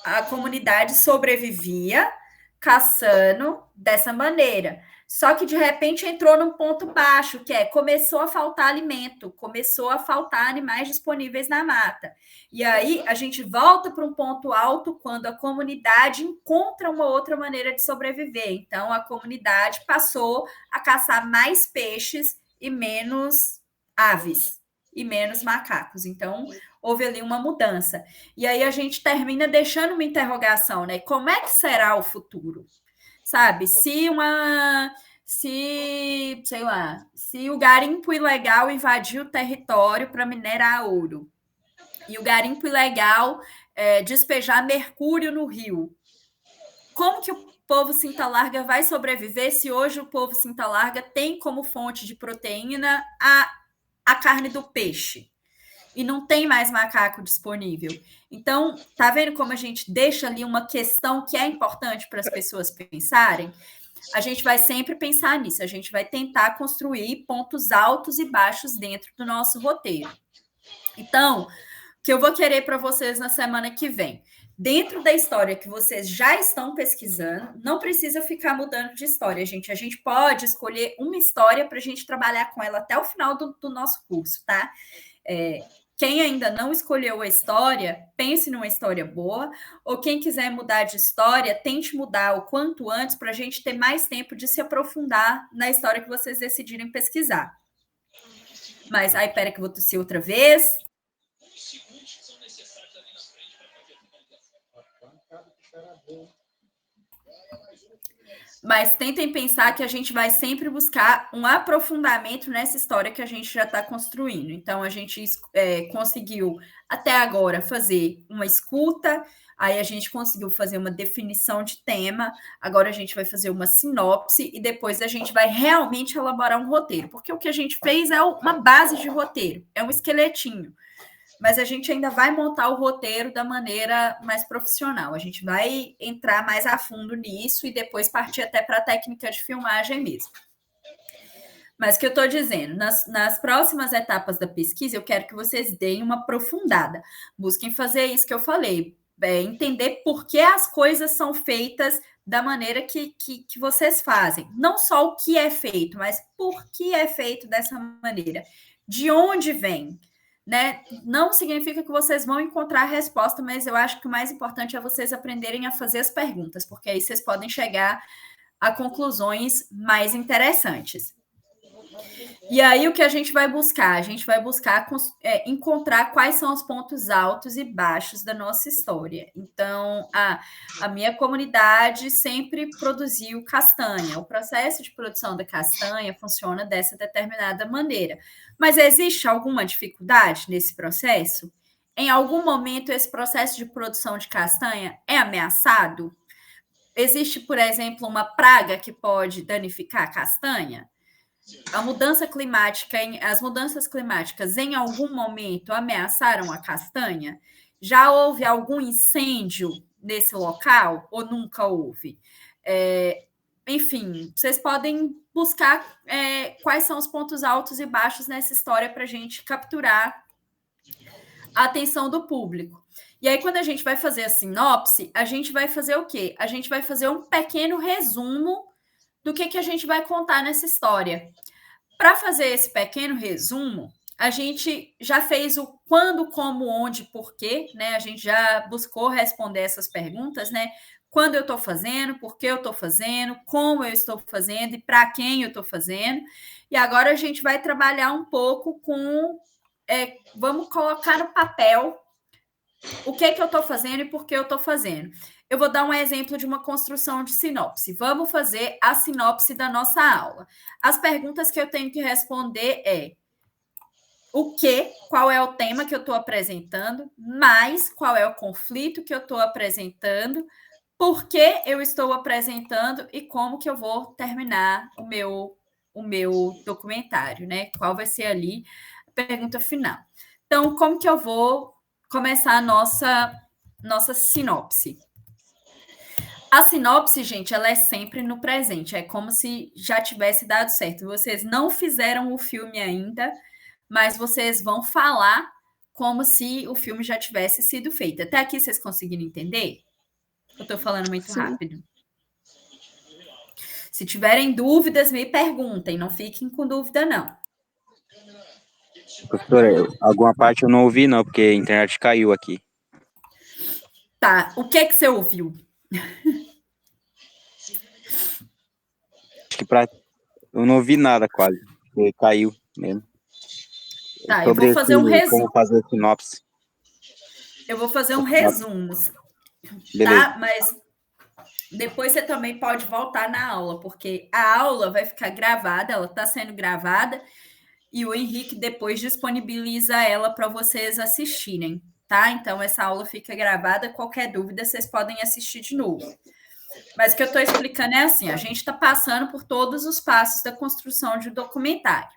a comunidade sobrevivia caçando dessa maneira. Só que, de repente, entrou num ponto baixo, que começou a faltar alimento, começou a faltar animais disponíveis na mata. E aí, a gente volta para um ponto alto quando a comunidade encontra uma outra maneira de sobreviver. Então, a comunidade passou a caçar mais peixes e menos aves, e menos macacos. Então, houve ali uma mudança. E aí, a gente termina deixando uma interrogação, né? Como é que será o futuro? Sabe, se o garimpo ilegal invadiu o território para minerar ouro e o garimpo ilegal despejar mercúrio no rio, como que o povo Cinta Larga vai sobreviver se hoje o povo Cinta Larga tem como fonte de proteína a carne do peixe? E não tem mais macaco disponível. Então, tá vendo como a gente deixa ali uma questão que é importante para as pessoas pensarem? A gente vai sempre pensar nisso, a gente vai tentar construir pontos altos e baixos dentro do nosso roteiro. Então, o que eu vou querer para vocês na semana que vem? Dentro da história que vocês já estão pesquisando, não precisa ficar mudando de história, gente. A gente pode escolher uma história para a gente trabalhar com ela até o final do nosso curso, tá? Quem ainda não escolheu a história, pense numa história boa, ou quem quiser mudar de história, tente mudar o quanto antes para a gente ter mais tempo de se aprofundar na história que vocês decidirem pesquisar. Mas, pera que eu vou tossir outra vez. Mas tentem pensar que a gente vai sempre buscar um aprofundamento nessa história que a gente já está construindo. Então, a gente conseguiu, até agora, fazer uma escuta, aí a gente conseguiu fazer uma definição de tema, agora a gente vai fazer uma sinopse e depois a gente vai realmente elaborar um roteiro, porque o que a gente fez é uma base de roteiro, é um esqueletinho. Mas a gente ainda vai montar o roteiro da maneira mais profissional. A gente vai entrar mais a fundo nisso e depois partir até para a técnica de filmagem mesmo. Mas o que eu estou dizendo, nas próximas etapas da pesquisa, eu quero que vocês deem uma aprofundada. Busquem fazer isso que eu falei, entender por que as coisas são feitas da maneira que vocês fazem. Não só o que é feito, mas por que é feito dessa maneira. De onde vem? Né? Não significa que vocês vão encontrar a resposta, mas eu acho que o mais importante é vocês aprenderem a fazer as perguntas, porque aí vocês podem chegar a conclusões mais interessantes. E aí o que a gente vai buscar? A gente vai buscar encontrar quais são os pontos altos e baixos da nossa história. Então, a minha comunidade sempre produziu castanha. O processo de produção da castanha funciona dessa determinada maneira. Mas existe alguma dificuldade nesse processo? Em algum momento, esse processo de produção de castanha é ameaçado? Existe, por exemplo, uma praga que pode danificar a castanha? As mudanças climáticas em algum momento ameaçaram a castanha? Já houve algum incêndio nesse local ou nunca houve? Enfim, vocês podem buscar quais são os pontos altos e baixos nessa história para a gente capturar a atenção do público. E aí, quando a gente vai fazer a sinopse, a gente vai fazer o quê? A gente vai fazer um pequeno resumo do que a gente vai contar nessa história. Para fazer esse pequeno resumo, a gente já fez o quando, como, onde, porquê, né? A gente já buscou responder essas perguntas, né? Quando eu estou fazendo, por que eu estou fazendo, como eu estou fazendo e para quem eu estou fazendo. E agora a gente vai trabalhar um pouco com... vamos colocar no papel o que eu estou fazendo e por que eu estou fazendo. Eu vou dar um exemplo de uma construção de sinopse. Vamos fazer a sinopse da nossa aula. As perguntas que eu tenho que responder é o que, qual é o tema que eu estou apresentando, mais qual é o conflito que eu estou apresentando, por que eu estou apresentando e como que eu vou terminar o meu documentário, né? Qual vai ser ali a pergunta final. Então, como que eu vou começar a nossa sinopse? A sinopse, gente, ela é sempre no presente. É como se já tivesse dado certo. Vocês não fizeram o filme ainda, mas vocês vão falar como se o filme já tivesse sido feito. Até aqui vocês conseguiram entender? Eu estou falando muito Sim. rápido. Se tiverem dúvidas, me perguntem. Não fiquem com dúvida, não. Professora, alguma parte eu não ouvi, não, porque a internet caiu aqui. Tá, o que você ouviu? Acho que eu não ouvi nada quase, porque caiu mesmo. Tá, eu Sobre vou fazer um como resumo. fazer sinopse. Eu vou fazer um resumo, Beleza. tá? Mas depois você também pode voltar na aula, porque a aula vai ficar gravada, ela está sendo gravada, e o Henrique depois disponibiliza ela para vocês assistirem, tá? Então, essa aula fica gravada, qualquer dúvida vocês podem assistir de novo. Mas o que eu estou explicando é assim, a gente está passando por todos os passos da construção de um documentário.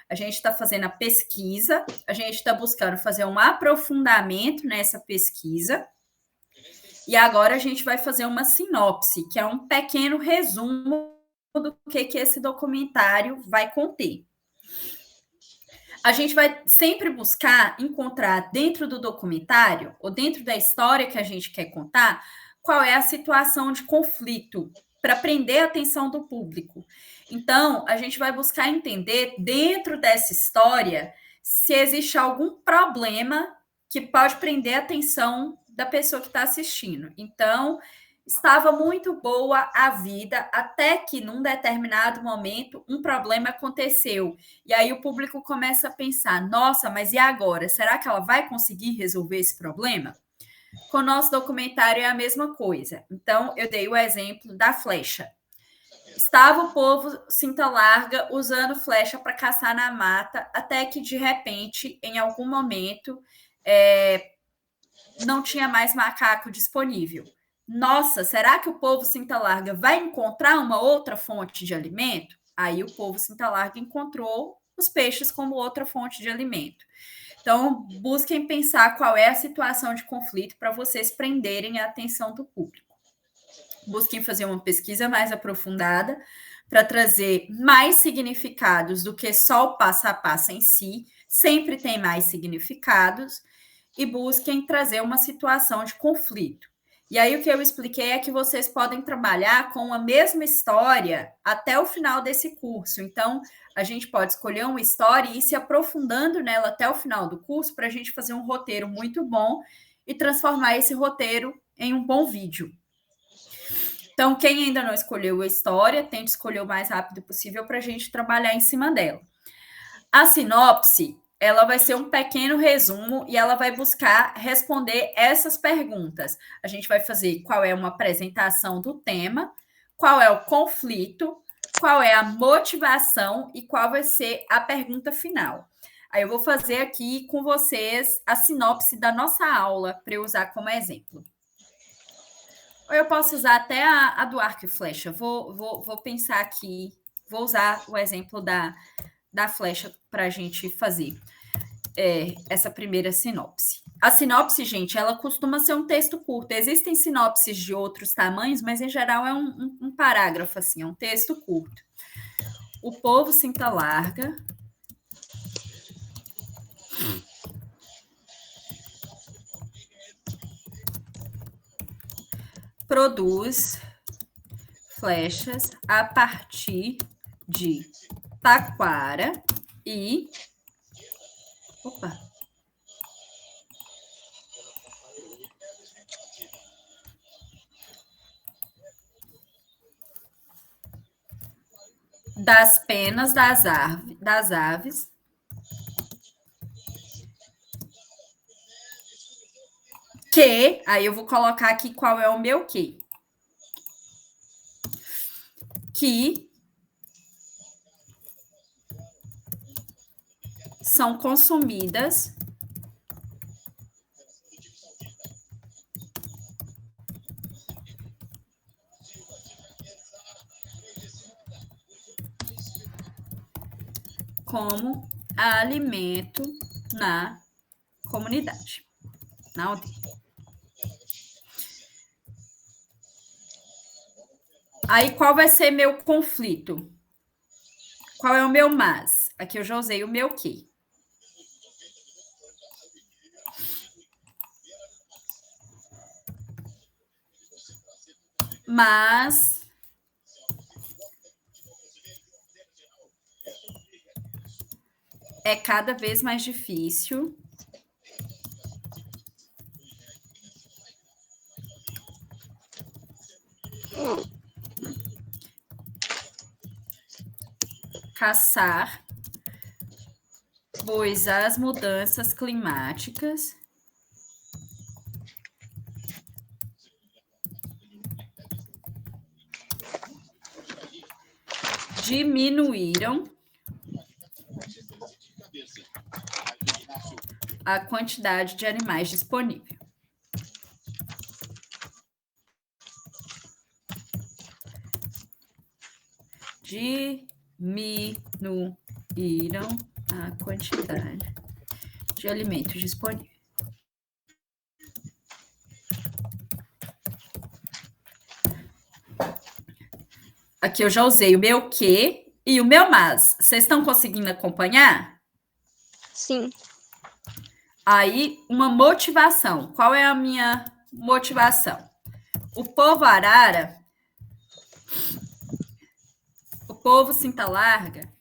A gente está fazendo a pesquisa, a gente está buscando fazer um aprofundamento nessa pesquisa, e agora a gente vai fazer uma sinopse, que é um pequeno resumo do que esse documentário vai conter. A gente vai sempre buscar encontrar dentro do documentário, ou dentro da história que a gente quer contar, qual é a situação de conflito, para prender a atenção do público. Então, a gente vai buscar entender, dentro dessa história, se existe algum problema que pode prender a atenção da pessoa que está assistindo. Então, estava muito boa a vida, até que, num determinado momento, um problema aconteceu. E aí o público começa a pensar, nossa, mas e agora? Será que ela vai conseguir resolver esse problema? Com o nosso documentário é a mesma coisa. Então, eu dei o exemplo da flecha. Estava o povo cinta larga usando flecha para caçar na mata, até que, de repente, em algum momento, não tinha mais macaco disponível. Nossa, será que o povo cinta larga vai encontrar uma outra fonte de alimento? Aí o povo cinta larga encontrou os peixes como outra fonte de alimento. Então, busquem pensar qual é a situação de conflito para vocês prenderem a atenção do público. Busquem fazer uma pesquisa mais aprofundada para trazer mais significados do que só o passo a passo em si. Sempre tem mais significados. E busquem trazer uma situação de conflito. E aí o que eu expliquei é que vocês podem trabalhar com a mesma história até o final desse curso. Então, a gente pode escolher uma história e ir se aprofundando nela até o final do curso para a gente fazer um roteiro muito bom e transformar esse roteiro em um bom vídeo. Então, quem ainda não escolheu a história, tente escolher o mais rápido possível para a gente trabalhar em cima dela. A sinopse, ela vai ser um pequeno resumo e ela vai buscar responder essas perguntas. A gente vai fazer qual é uma apresentação do tema, qual é o conflito, qual é a motivação e qual vai ser a pergunta final. Aí eu vou fazer aqui com vocês a sinopse da nossa aula para eu usar como exemplo. Ou eu posso usar até a do arco e flecha. Vou pensar aqui, vou usar o exemplo da flecha para a gente fazer essa primeira sinopse. A sinopse, gente, ela costuma ser um texto curto. Existem sinopses de outros tamanhos, mas em geral é um parágrafo, assim, é um texto curto. O povo cinta larga produz flechas a partir de taquara e das penas das aves que, aí eu vou colocar aqui qual é o meu que são consumidas como alimento na comunidade, na aldeia. Aí, qual vai ser meu conflito? Qual é o meu mas? Aqui eu já usei o meu que. Mas é cada vez mais difícil caçar, pois as mudanças climáticas diminuíram a quantidade de animais disponível. Diminuíram a quantidade de alimentos disponível. Aqui eu já usei o meu que e o meu mas. Vocês estão conseguindo acompanhar? Sim. Aí, uma motivação. Qual é a minha motivação? O povo arara, o povo cinta larga,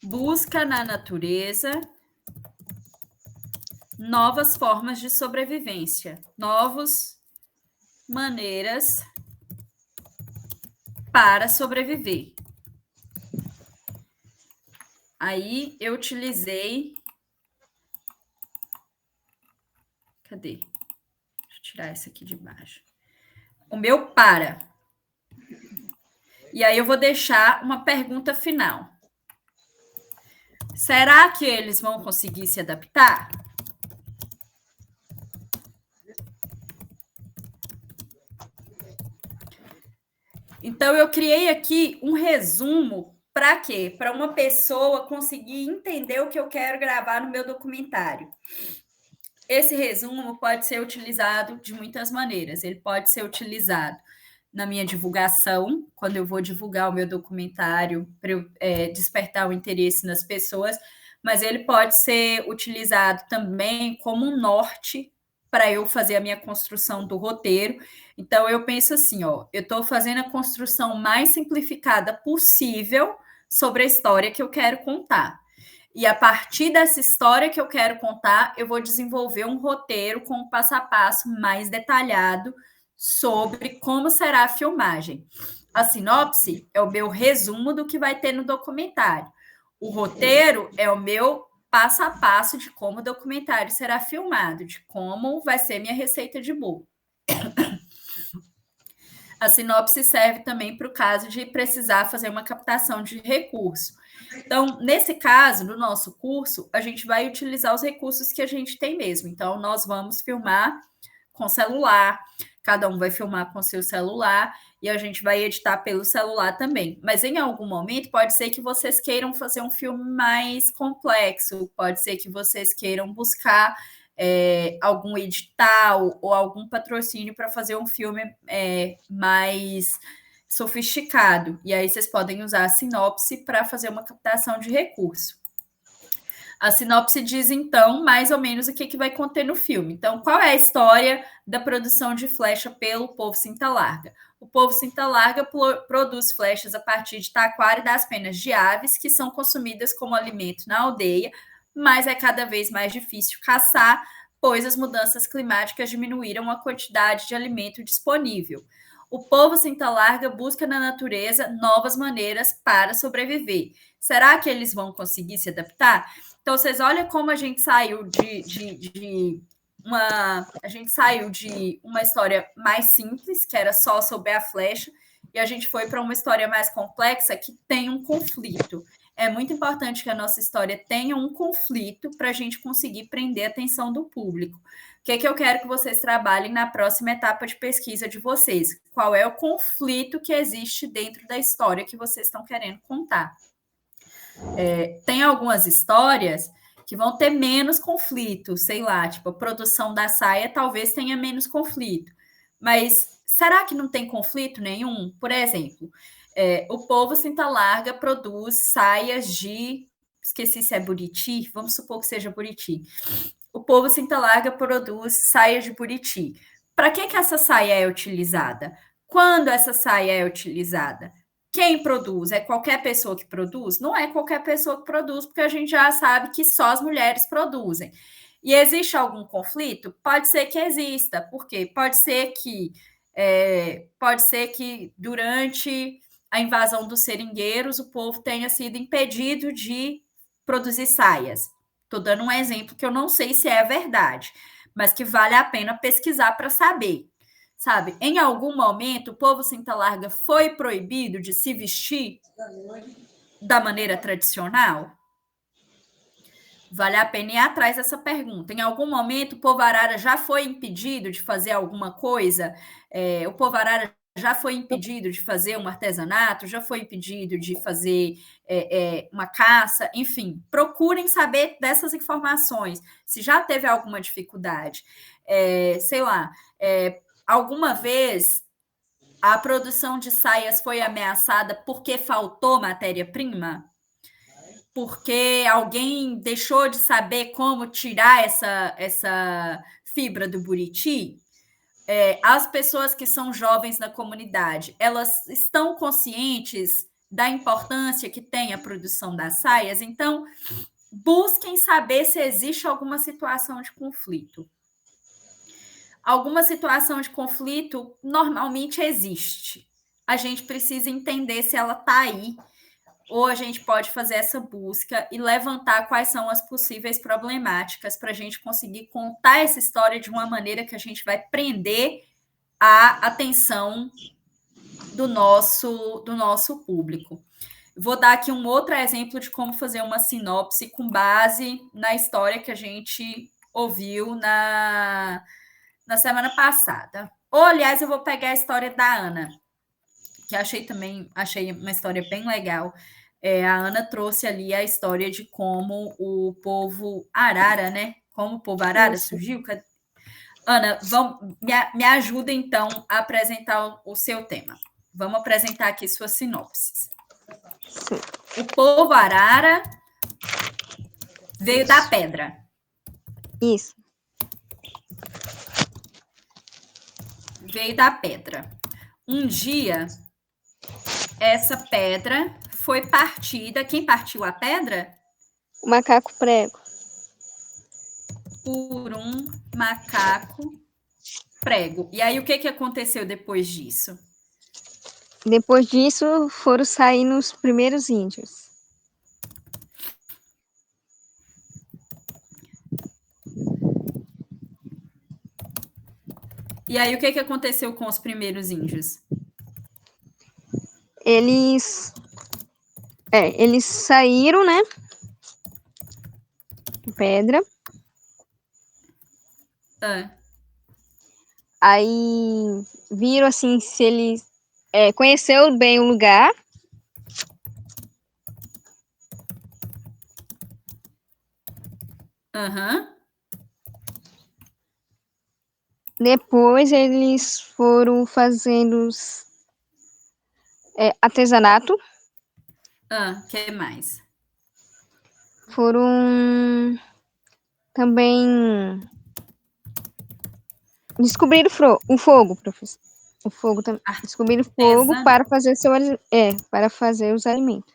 busca na natureza novas formas de sobrevivência, novas maneiras para sobreviver. Aí eu utilizei. Cadê? Deixa eu tirar esse aqui de baixo. O meu para. E aí eu vou deixar uma pergunta final. Será que eles vão conseguir se adaptar? Então, eu criei aqui um resumo para quê? Para uma pessoa conseguir entender o que eu quero gravar no meu documentário. Esse resumo pode ser utilizado de muitas maneiras. Ele pode ser utilizado na minha divulgação, quando eu vou divulgar o meu documentário, para eu despertar o interesse nas pessoas, mas ele pode ser utilizado também como um norte para eu fazer a minha construção do roteiro. Então, eu penso assim, ó, eu estou fazendo a construção mais simplificada possível sobre a história que eu quero contar. E a partir dessa história que eu quero contar, eu vou desenvolver um roteiro com um passo a passo mais detalhado sobre como será a filmagem. A sinopse é o meu resumo do que vai ter no documentário. O roteiro é o meu passo a passo de como o documentário será filmado, de como vai ser minha receita de bolo. A sinopse serve também para o caso de precisar fazer uma captação de recurso. Então, nesse caso, no nosso curso, a gente vai utilizar os recursos que a gente tem mesmo. Então, nós vamos filmar com celular, cada um vai filmar com seu celular e a gente vai editar pelo celular também. Mas em algum momento pode ser que vocês queiram fazer um filme mais complexo, pode ser que vocês queiram buscar algum edital ou algum patrocínio para fazer um filme mais sofisticado. E aí vocês podem usar a sinopse para fazer uma captação de recurso. A sinopse diz, então, mais ou menos o que vai conter no filme. Então, qual é a história da produção de flecha pelo povo cinta larga? O povo cinta larga produz flechas a partir de taquara e das penas de aves que são consumidas como alimento na aldeia, mas é cada vez mais difícil caçar, pois as mudanças climáticas diminuíram a quantidade de alimento disponível. O povo cinta larga busca na natureza novas maneiras para sobreviver. Será que eles vão conseguir se adaptar? Então, vocês olham como a gente saiu de uma história mais simples, que era só sobre a flecha, e a gente foi para uma história mais complexa que tem um conflito. É muito importante que a nossa história tenha um conflito para a gente conseguir prender a atenção do público. O que é que eu quero que vocês trabalhem na próxima etapa de pesquisa de vocês? Qual é o conflito que existe dentro da história que vocês estão querendo contar? Tem algumas histórias que vão ter menos conflito, sei lá, tipo, a produção da saia talvez tenha menos conflito. Mas será que não tem conflito nenhum? Por exemplo, o povo cinta larga produz saias de... Esqueci se é Buriti, vamos supor que seja Buriti. O povo cinta larga produz saias de Buriti. Para que essa saia é utilizada? Quando essa saia é utilizada? Quem produz? É qualquer pessoa que produz? Não é qualquer pessoa que produz, porque a gente já sabe que só as mulheres produzem. E existe algum conflito? Pode ser que exista, porque pode ser que durante a invasão dos seringueiros o povo tenha sido impedido de produzir saias. Estou dando um exemplo que eu não sei se é verdade, mas que vale a pena pesquisar para saber. Sabe, em algum momento o povo cinta larga foi proibido de se vestir da maneira tradicional? Vale a pena ir atrás dessa pergunta. Em algum momento o povo arara já foi impedido de fazer alguma coisa? O povo arara já foi impedido de fazer um artesanato? Já foi impedido de fazer uma caça? Enfim, procurem saber dessas informações. Se já teve alguma dificuldade, sei lá... Alguma vez a produção de saias foi ameaçada porque faltou matéria-prima? Porque alguém deixou de saber como tirar essa fibra do buriti? As pessoas que são jovens na comunidade, elas estão conscientes da importância que tem a produção das saias? Então, busquem saber se existe alguma situação de conflito. Alguma situação de conflito normalmente existe. A gente precisa entender se ela está aí, ou a gente pode fazer essa busca e levantar quais são as possíveis problemáticas para a gente conseguir contar essa história de uma maneira que a gente vai prender a atenção do nosso público. Vou dar aqui um outro exemplo de como fazer uma sinopse com base na história que a gente ouviu na semana passada. Ou, aliás, eu vou pegar a história da Ana, que achei uma história bem legal. A Ana trouxe ali a história de como o povo arara, né? Como o povo arara surgiu. Ana, me ajuda, então, a apresentar o seu tema. Vamos apresentar aqui sua sinopse. O povo arara veio da pedra. Isso. Veio da pedra. Um dia, essa pedra foi partida. Quem partiu a pedra? O macaco prego. Por um macaco prego. E aí, o que aconteceu depois disso? Depois disso, foram saindo os primeiros índios. E aí, o que aconteceu com os primeiros índios? Eles saíram, né? Pedra. Aí viram assim se ele conheceu bem o lugar. Depois eles foram fazendo artesanato. Que mais? Foram também descobrir o fogo, professor. O fogo também. Descobrir o fogo para fazer os alimentos.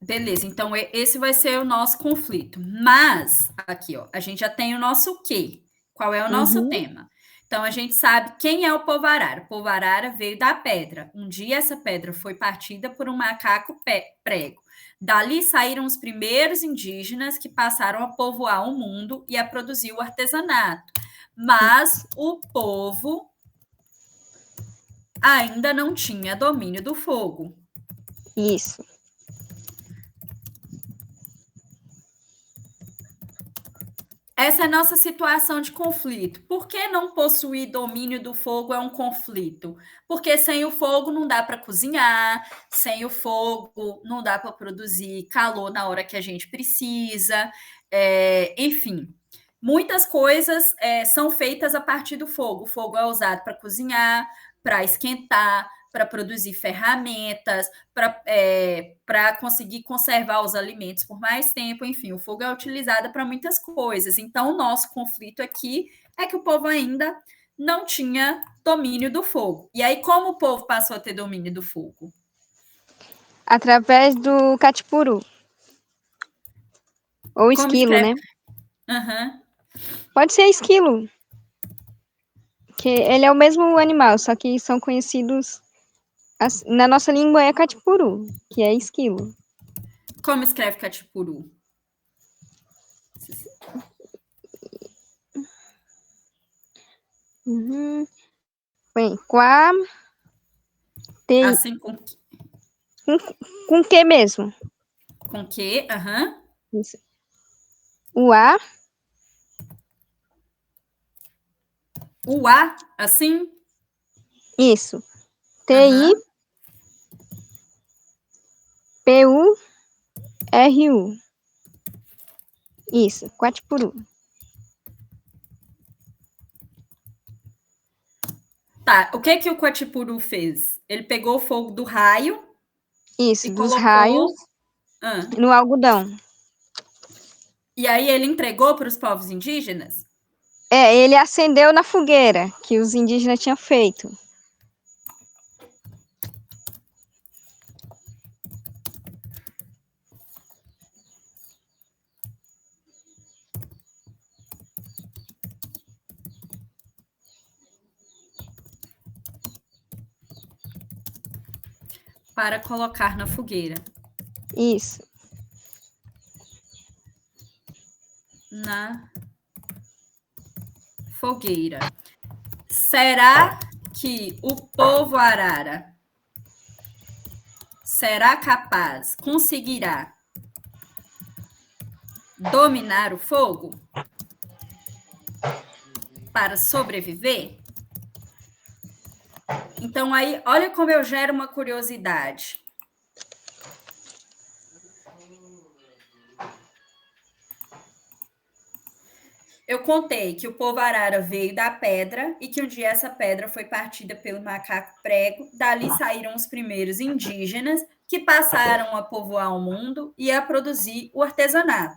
Beleza, então esse vai ser o nosso conflito. Mas, aqui, ó, a gente já tem o nosso quê? Qual é o nosso tema? Então, a gente sabe quem é o povo arara. O povo arara veio da pedra. Um dia, essa pedra foi partida por um macaco prego. Dali saíram os primeiros indígenas que passaram a povoar o mundo e a produzir o artesanato. Mas o povo ainda não tinha domínio do fogo. Isso. Essa é a nossa situação de conflito. Por que não possuir domínio do fogo é um conflito? Porque sem o fogo não dá para cozinhar, sem o fogo não dá para produzir calor na hora que a gente precisa. Enfim, muitas coisas são feitas a partir do fogo. O fogo é usado para cozinhar, para esquentar, para produzir ferramentas, para conseguir conservar os alimentos por mais tempo. Enfim, o fogo é utilizado para muitas coisas. Então, o nosso conflito aqui é que o povo ainda não tinha domínio do fogo. E aí, como o povo passou a ter domínio do fogo? Através do catipuru. Ou esquilo, né? Uhum. Pode ser esquilo. Que ele é o mesmo animal, só que são conhecidos... Na nossa língua é catipuru, que é esquilo. Como escreve catipuru? Bem, quá... Assim com que mesmo? Com que? Aham. Isso. O A. O A, assim? Isso. T-I. P-U-R-U. Isso, Quatipuru. Tá, o que o Quatipuru fez? Ele pegou o fogo do raio. Isso, e dos colocou... raios no algodão. E aí ele entregou para os povos indígenas? Ele acendeu na fogueira que os indígenas tinham feito. Para colocar na fogueira. Isso. Na fogueira. Será que o povo arara será capaz, conseguirá dominar o fogo para sobreviver? Então aí, olha como eu gero uma curiosidade. Eu contei que o povo arara veio da pedra e que um dia essa pedra foi partida pelo macaco prego. Dali saíram os primeiros indígenas que passaram a povoar o mundo e a produzir o artesanato.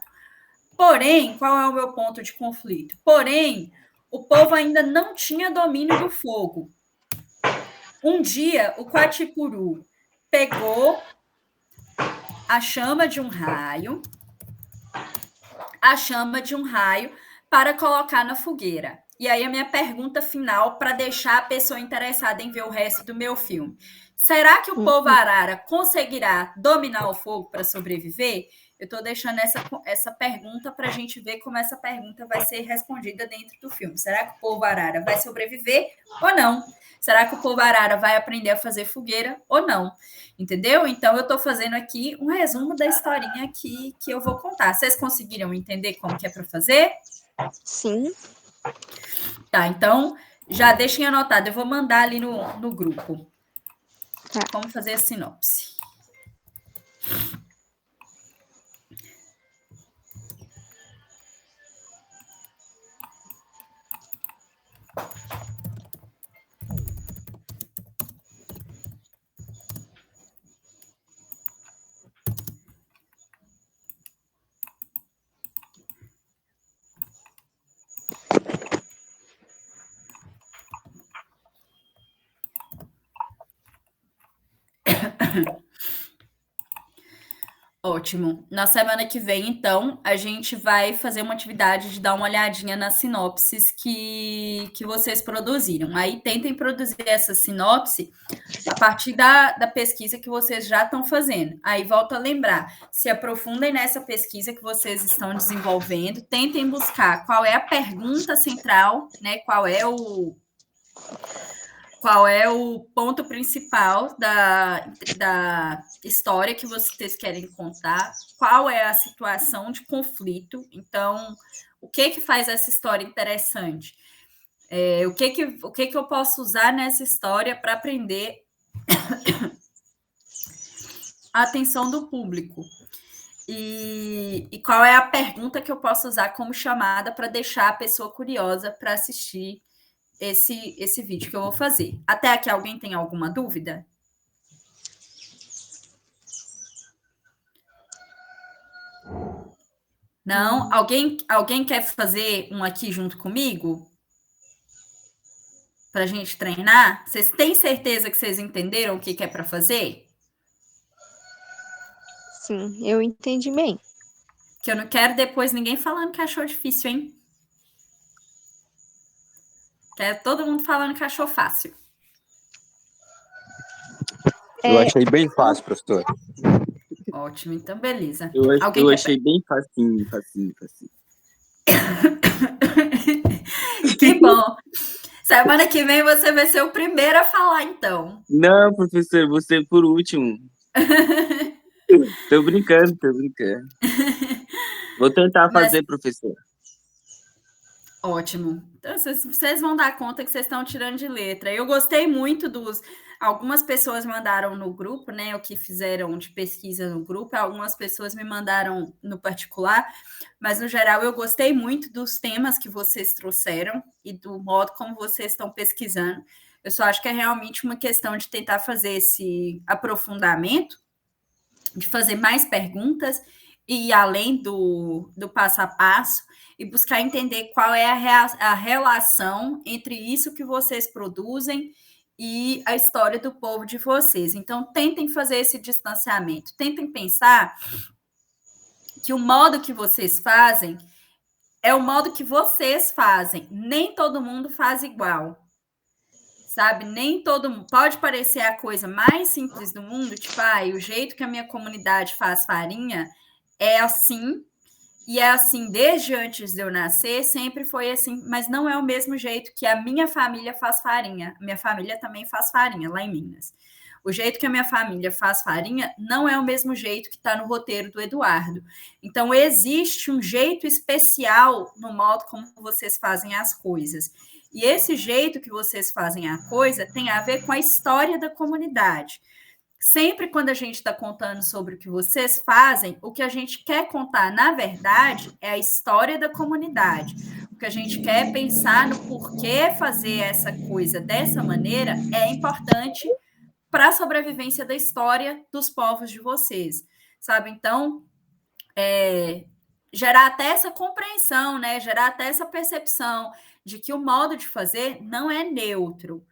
Porém, qual é o meu ponto de conflito? Porém, o povo ainda não tinha domínio do fogo. Um dia, o Quatipuru pegou a chama de um raio para colocar na fogueira. E aí a minha pergunta final para deixar a pessoa interessada em ver o resto do meu filme. Será que o povo arara conseguirá dominar o fogo para sobreviver? Eu estou deixando essa pergunta para a gente ver como essa pergunta vai ser respondida dentro do filme. Será que o povo arara vai sobreviver ou não? Será que o povo arara vai aprender a fazer fogueira ou não? Entendeu? Então, eu estou fazendo aqui um resumo da historinha que eu vou contar. Vocês conseguiram entender como que é para fazer? Sim. Tá, então, já deixem anotado. Eu vou mandar ali no grupo. Como fazer a sinopse. Ótimo. Na semana que vem, então, a gente vai fazer uma atividade de dar uma olhadinha nas sinopses que vocês produziram. Aí tentem produzir essa sinopse a partir da pesquisa que vocês já estão fazendo. Aí volto a lembrar, se aprofundem nessa pesquisa que vocês estão desenvolvendo, tentem buscar qual é a pergunta central, né? Qual é o ponto principal da história que vocês querem contar, qual é a situação de conflito, então, o que faz essa história interessante? O que eu posso usar nessa história para prender a atenção do público? E qual é a pergunta que eu posso usar como chamada para deixar a pessoa curiosa para assistir esse vídeo que eu vou fazer. Até aqui, alguém tem alguma dúvida? Não? Alguém quer fazer um aqui junto comigo? Para a gente treinar? Vocês têm certeza que vocês entenderam o que é para fazer? Sim, eu entendi bem. Que eu não quero depois ninguém falando que achou difícil, hein? Quero todo mundo falando que achou fácil. Eu achei bem fácil, professor. Ótimo, então beleza. Eu achei bem facinho. Que bom. Semana que vem você vai ser o primeiro a falar, então. Não, professor, você por último. Tô brincando. Vou tentar fazer, professor. Ótimo. Então, vocês vão dar conta que vocês estão tirando de letra. Eu gostei muito dos... Algumas pessoas mandaram no grupo, né? O que fizeram de pesquisa no grupo. Algumas pessoas me mandaram no particular. Mas, no geral, eu gostei muito dos temas que vocês trouxeram e do modo como vocês estão pesquisando. Eu só acho que é realmente uma questão de tentar fazer esse aprofundamento, de fazer mais perguntas e ir além do passo a passo e buscar entender qual é a relação entre isso que vocês produzem e a história do povo de vocês. Então, tentem fazer esse distanciamento. Tentem pensar que o modo que vocês fazem é o modo que vocês fazem. Nem todo mundo faz igual. Sabe? Nem todo mundo... Pode parecer a coisa mais simples do mundo, tipo, o jeito que a minha comunidade faz farinha é assim, e é assim desde antes de eu nascer, sempre foi assim, mas não é o mesmo jeito que a minha família faz farinha. Minha família também faz farinha, lá em Minas. O jeito que a minha família faz farinha não é o mesmo jeito que está no roteiro do Eduardo. Então, existe um jeito especial no modo como vocês fazem as coisas. E esse jeito que vocês fazem a coisa tem a ver com a história da comunidade. Sempre quando a gente está contando sobre o que vocês fazem, o que a gente quer contar, na verdade, é a história da comunidade. O que a gente quer pensar no porquê fazer essa coisa dessa maneira é importante para a sobrevivência da história dos povos de vocês, sabe? Então, gerar até essa compreensão, né? Gerar até essa percepção de que o modo de fazer não é neutro.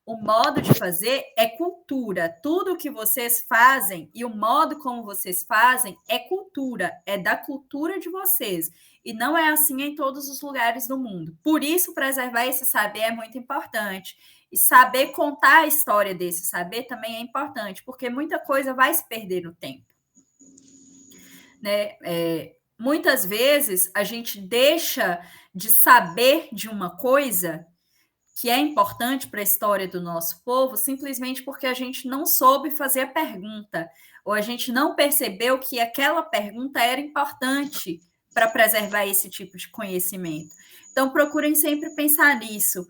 O modo de fazer é cultura. Tudo que vocês fazem e o modo como vocês fazem é cultura, é da cultura de vocês. E não é assim em todos os lugares do mundo. Por isso, preservar esse saber é muito importante. E saber contar a história desse saber também é importante, porque muita coisa vai se perder no tempo. Né? Muitas vezes a gente deixa de saber de uma coisa que é importante para a história do nosso povo, simplesmente porque a gente não soube fazer a pergunta, ou a gente não percebeu que aquela pergunta era importante para preservar esse tipo de conhecimento. Então, procurem sempre pensar nisso.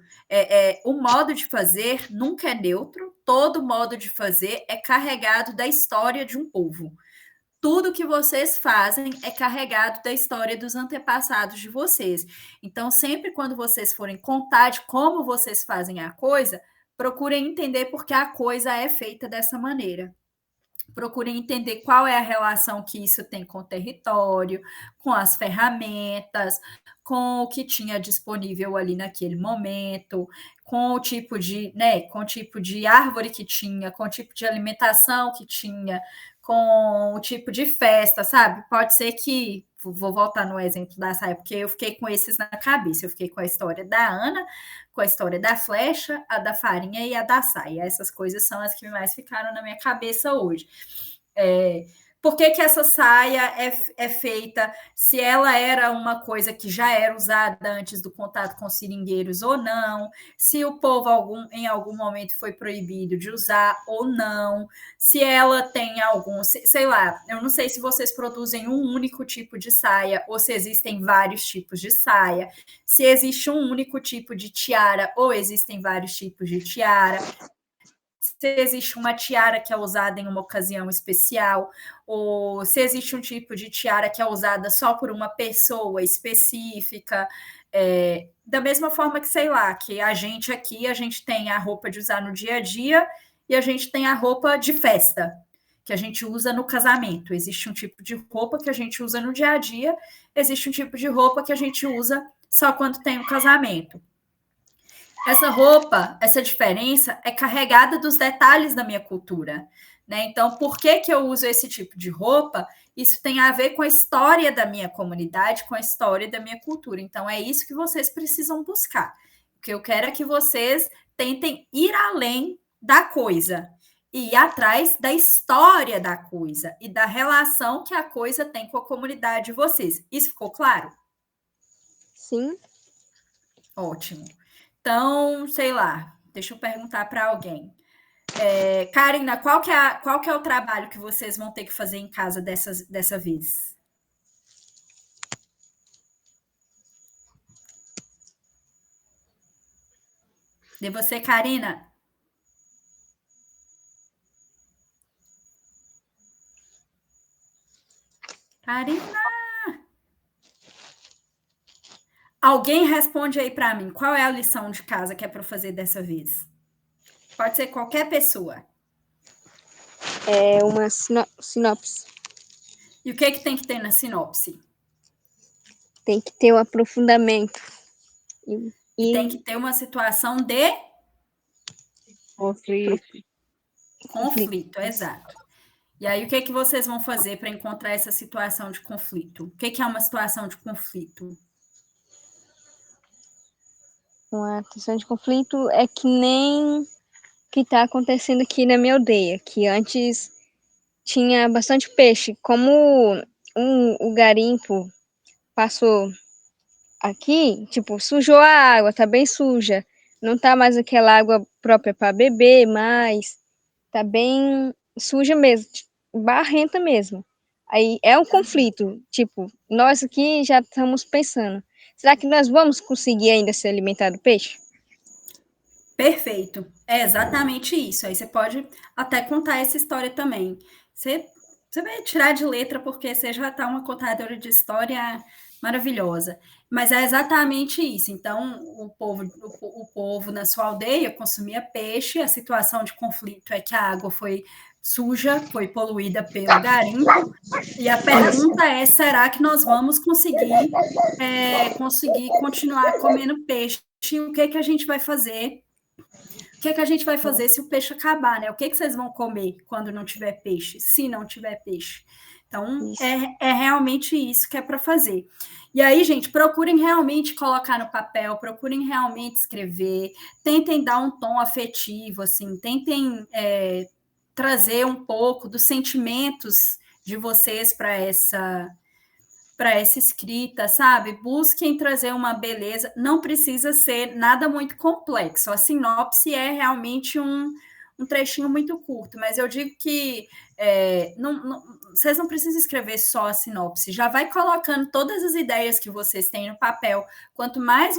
O modo de fazer nunca é neutro, todo modo de fazer é carregado da história de um povo. Tudo que vocês fazem é carregado da história dos antepassados de vocês. Então, sempre quando vocês forem contar de como vocês fazem a coisa, procurem entender por que a coisa é feita dessa maneira. Procurem entender qual é a relação que isso tem com o território, com as ferramentas, com o que tinha disponível ali naquele momento, com o tipo de, com o tipo de árvore que tinha, com o tipo de alimentação que tinha, com o tipo de festa, sabe? Pode ser que, vou voltar no exemplo da saia, porque eu fiquei com esses na cabeça. Eu fiquei com a história da Ana, com a história da flecha, a da farinha e a da saia. Essas coisas são as que mais ficaram na minha cabeça hoje. Por que essa saia é feita, se ela era uma coisa que já era usada antes do contato com seringueiros ou não, se o povo em algum momento foi proibido de usar ou não, se ela tem algum, sei lá, eu não sei se vocês produzem um único tipo de saia ou se existem vários tipos de saia, se existe um único tipo de tiara ou existem vários tipos de tiara, se existe uma tiara que é usada em uma ocasião especial, ou se existe um tipo de tiara que é usada só por uma pessoa específica. Da mesma forma que, sei lá, que a gente aqui, a gente tem a roupa de usar no dia a dia e a gente tem a roupa de festa, que a gente usa no casamento. Existe um tipo de roupa que a gente usa no dia a dia, existe um tipo de roupa que a gente usa só quando tem o casamento. Essa roupa, essa diferença é carregada dos detalhes da minha cultura, né? Então, por que eu uso esse tipo de roupa? Isso tem a ver com a história da minha comunidade, com a história da minha cultura. Então, é isso que vocês precisam buscar. O que eu quero é que vocês tentem ir além da coisa e ir atrás da história da coisa e da relação que a coisa tem com a comunidade de vocês. Isso ficou claro? Sim. Ótimo. Então, sei lá, deixa eu perguntar para alguém. Karina, qual que é o trabalho que vocês vão ter que fazer em casa dessa vez? De você, Karina? Karina? Alguém responde aí para mim. Qual é a lição de casa que é para fazer dessa vez? Pode ser qualquer pessoa. É uma sinopse. E o que tem que ter na sinopse? Tem que ter um aprofundamento. E tem que ter uma situação de conflito, exato. E aí, o que vocês vão fazer para encontrar essa situação de conflito? O que é uma situação de conflito? Uma situação de conflito é que nem o que está acontecendo aqui na minha aldeia, que antes tinha bastante peixe. Como o garimpo passou aqui, tipo, sujou a água, tá bem suja. Não tá mais aquela água própria para beber, mas tá bem suja mesmo, barrenta mesmo. Aí é um conflito, tipo, nós aqui já estamos pensando, será que nós vamos conseguir ainda se alimentar do peixe? Perfeito, é exatamente isso. Aí você pode até contar essa história também. Você vai tirar de letra, porque você já está uma contadora de história maravilhosa. Mas é exatamente isso. Então, o povo na sua aldeia consumia peixe, a situação de conflito é que a água foi suja, foi poluída pelo garimpo, e a pergunta é, será que nós vamos conseguir continuar comendo peixe? O que a gente vai fazer? O que a gente vai fazer se o peixe acabar, né? O que vocês vão comer quando não tiver peixe, se não tiver peixe? Então, é realmente isso que é para fazer. E aí, gente, procurem realmente colocar no papel, procurem realmente escrever, tentem dar um tom afetivo, assim, tentem trazer um pouco dos sentimentos de vocês para essa escrita, sabe? Busquem trazer uma beleza, não precisa ser nada muito complexo. A sinopse é realmente um trechinho muito curto, mas eu digo que vocês não precisam escrever só a sinopse, já vai colocando todas as ideias que vocês têm no papel. Quanto mais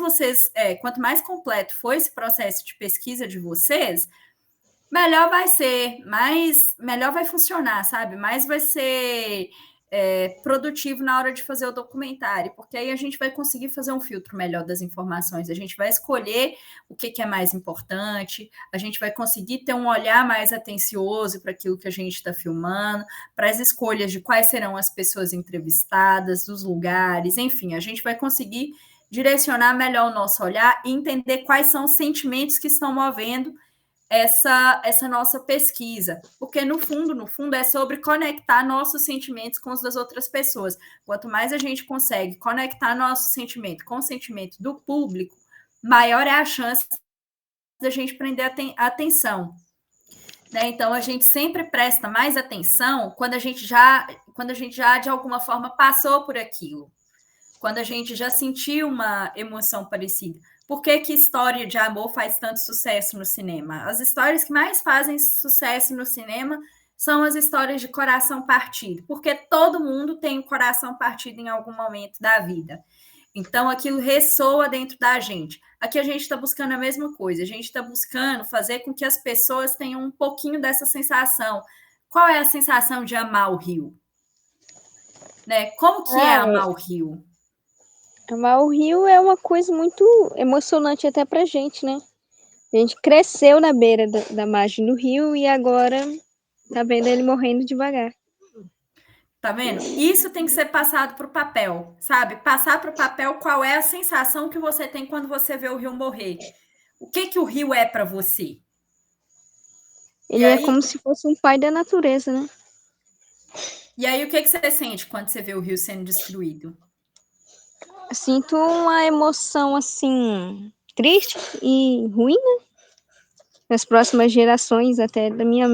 completo for esse processo de pesquisa de vocês, melhor vai ser, melhor vai funcionar, sabe? Mais vai ser produtivo na hora de fazer o documentário, porque aí a gente vai conseguir fazer um filtro melhor das informações, a gente vai escolher o que é mais importante, a gente vai conseguir ter um olhar mais atencioso para aquilo que a gente está filmando, para as escolhas de quais serão as pessoas entrevistadas, dos lugares, enfim, a gente vai conseguir direcionar melhor o nosso olhar e entender quais são os sentimentos que estão movendo essa nossa pesquisa, porque no fundo é sobre conectar nossos sentimentos com os das outras pessoas. Quanto mais a gente consegue conectar nosso sentimento com o sentimento do público, maior é a chance da gente prender a atenção. Né? Então, a gente sempre presta mais atenção quando a gente já, de alguma forma, passou por aquilo. Quando a gente já sentiu uma emoção parecida. Por que história de amor faz tanto sucesso no cinema? As histórias que mais fazem sucesso no cinema são as histórias de coração partido, porque todo mundo tem um coração partido em algum momento da vida. Então, aquilo ressoa dentro da gente. Aqui a gente está buscando a mesma coisa. A gente está buscando fazer com que as pessoas tenham um pouquinho dessa sensação. Qual é a sensação de amar o Rio? Né? Como que é amar o Rio? Amar o Rio é uma coisa muito emocionante até pra gente, né? A gente cresceu na beira da margem do rio e agora tá vendo ele morrendo devagar. Tá vendo? Isso tem que ser passado para o papel, sabe? Passar para o papel qual é a sensação que você tem quando você vê o rio morrer. O que o rio é para você? Ele é como se fosse um pai da natureza, né? E aí, o que você sente quando você vê o rio sendo destruído? Sinto uma emoção, assim, triste e ruim, né? Nas próximas gerações, até da minha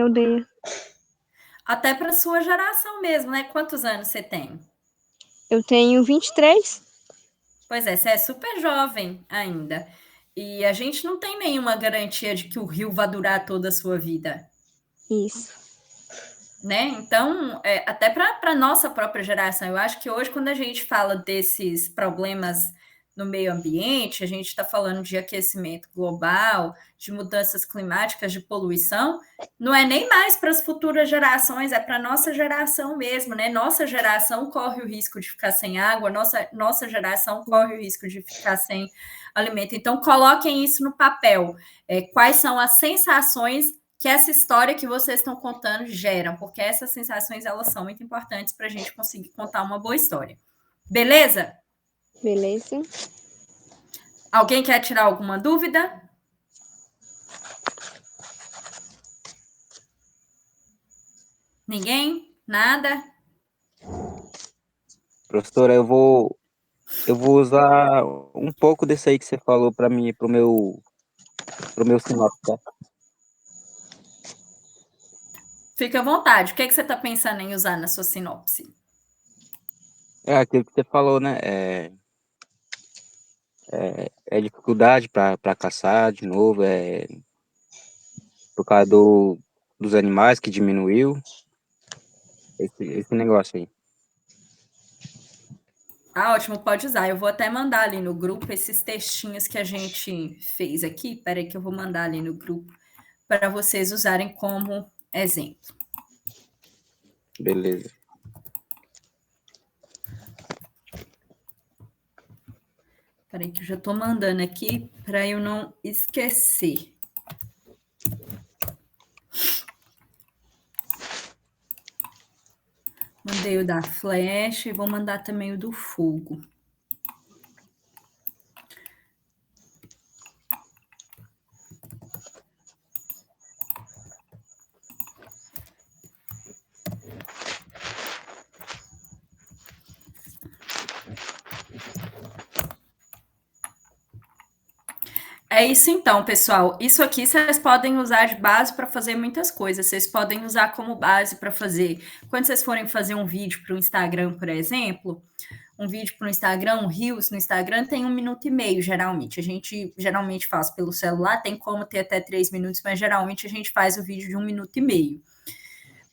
aldeia. Até para sua geração mesmo, né? Quantos anos você tem? Eu tenho 23. Pois é, você é super jovem ainda. E a gente não tem nenhuma garantia de que o rio vai durar toda a sua vida. Isso. Né? Então, até para a nossa própria geração, eu acho que hoje, quando a gente fala desses problemas no meio ambiente, a gente está falando de aquecimento global, de mudanças climáticas, de poluição, não é nem mais para as futuras gerações, é para a nossa geração mesmo, né? Nossa geração corre o risco de ficar sem água, nossa geração corre o risco de ficar sem alimento. Então, coloquem isso no papel. Quais são as sensações que essa história que vocês estão contando geram, porque essas sensações, elas são muito importantes para a gente conseguir contar uma boa história. Beleza? Beleza. Alguém quer tirar alguma dúvida? Ninguém? Nada? Professora, eu vou usar um pouco desse aí que você falou para mim, pro meu sinopse, tá? Fica à vontade. O que você está pensando em usar na sua sinopse? É aquilo que você falou, né? É dificuldade para caçar de novo, por causa dos animais que diminuiu. Esse negócio aí. Ah, ótimo, pode usar. Eu vou até mandar ali no grupo esses textinhos que a gente fez aqui. Espera aí que eu vou mandar ali no grupo para vocês usarem como exemplo. Beleza. Espera aí que eu já estou mandando aqui para eu não esquecer. Mandei o da flecha e vou mandar também o do fogo. É isso então, pessoal. Isso aqui vocês podem usar de base para fazer muitas coisas. Vocês podem usar como base para fazer... Quando vocês forem fazer um vídeo para o Instagram, por exemplo, um vídeo para o Instagram, um Reels no Instagram, tem 1 minuto e meio, geralmente. A gente geralmente faz pelo celular, tem como ter até 3 minutos, mas geralmente a gente faz o vídeo de 1 minuto e meio.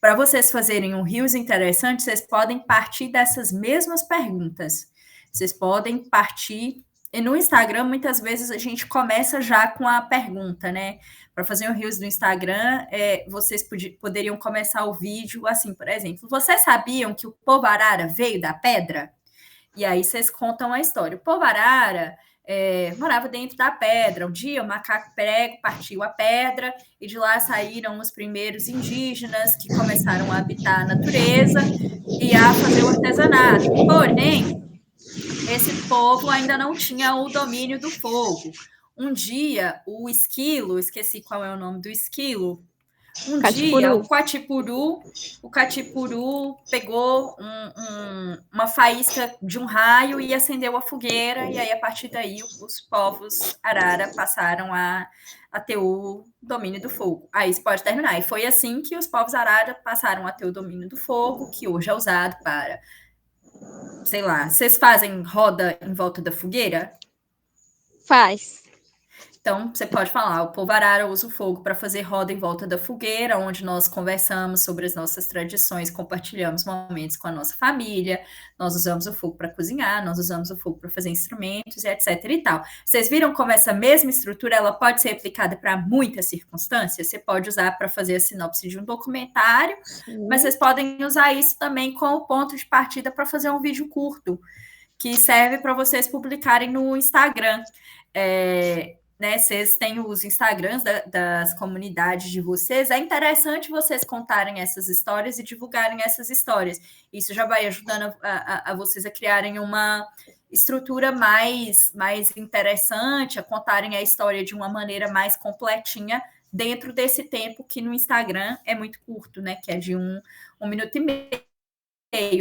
Para vocês fazerem um Reels interessante, vocês podem partir dessas mesmas perguntas. Vocês podem partir... E no Instagram, muitas vezes, a gente começa já com a pergunta, né? Para fazer um Reels do Instagram, vocês poderiam começar o vídeo assim, por exemplo, vocês sabiam que o povo-arara veio da pedra? E aí vocês contam a história. O povo-arara morava dentro da pedra. Um dia o macaco prego partiu a pedra e de lá saíram os primeiros indígenas que começaram a habitar a natureza e a fazer o artesanato. Porém, esse povo ainda não tinha o domínio do fogo. um dia o esquilo, esqueci qual é o nome do esquilo, um Catipuru. dia o catipuru pegou uma faísca de um raio e acendeu a fogueira, e aí a partir daí os povos arara passaram a ter o domínio do fogo. Aí isso pode terminar. E foi assim que os povos arara passaram a ter o domínio do fogo, que hoje é usado para, sei lá, vocês fazem roda em volta da fogueira? Faz. Então, você pode falar, o povo arara usa o fogo para fazer roda em volta da fogueira, onde nós conversamos sobre as nossas tradições, compartilhamos momentos com a nossa família, nós usamos o fogo para cozinhar, nós usamos o fogo para fazer instrumentos e etc e tal. Vocês viram como essa mesma estrutura, ela pode ser aplicada para muitas circunstâncias? Você pode usar para fazer a sinopse de um documentário, mas vocês podem usar isso também como ponto de partida para fazer um vídeo curto, que serve para vocês publicarem no Instagram. Né, vocês têm os Instagrams das comunidades de vocês, é interessante vocês contarem essas histórias e divulgarem essas histórias. Isso já vai ajudando a vocês a criarem uma estrutura mais interessante, a contarem a história de uma maneira mais completinha dentro desse tempo que no Instagram é muito curto, né? Que é de um minuto e meio.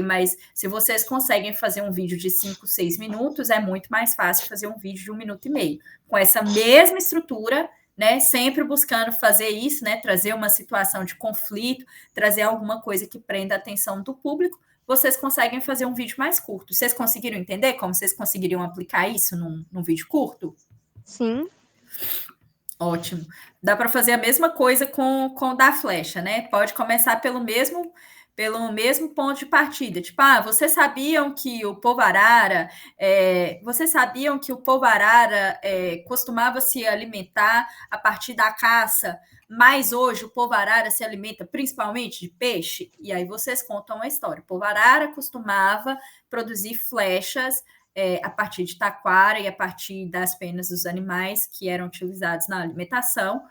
Mas se vocês conseguem fazer um vídeo de 5, 6 minutos, é muito mais fácil fazer um vídeo de 1 minuto e meio. Com essa mesma estrutura, né? Sempre buscando fazer isso, né? Trazer uma situação de conflito, trazer alguma coisa que prenda a atenção do público, vocês conseguem fazer um vídeo mais curto. Vocês conseguiram entender como vocês conseguiriam aplicar isso num vídeo curto? Sim. Ótimo. Dá para fazer a mesma coisa com o da flecha, né? Pode começar pelo mesmo ponto de partida. Tipo, vocês sabiam que o povo arara costumava se alimentar a partir da caça, mas hoje o povo arara se alimenta principalmente de peixe? E aí vocês contam a história. O povo arara costumava produzir flechas a partir de taquara e a partir das penas dos animais que eram utilizados na alimentação,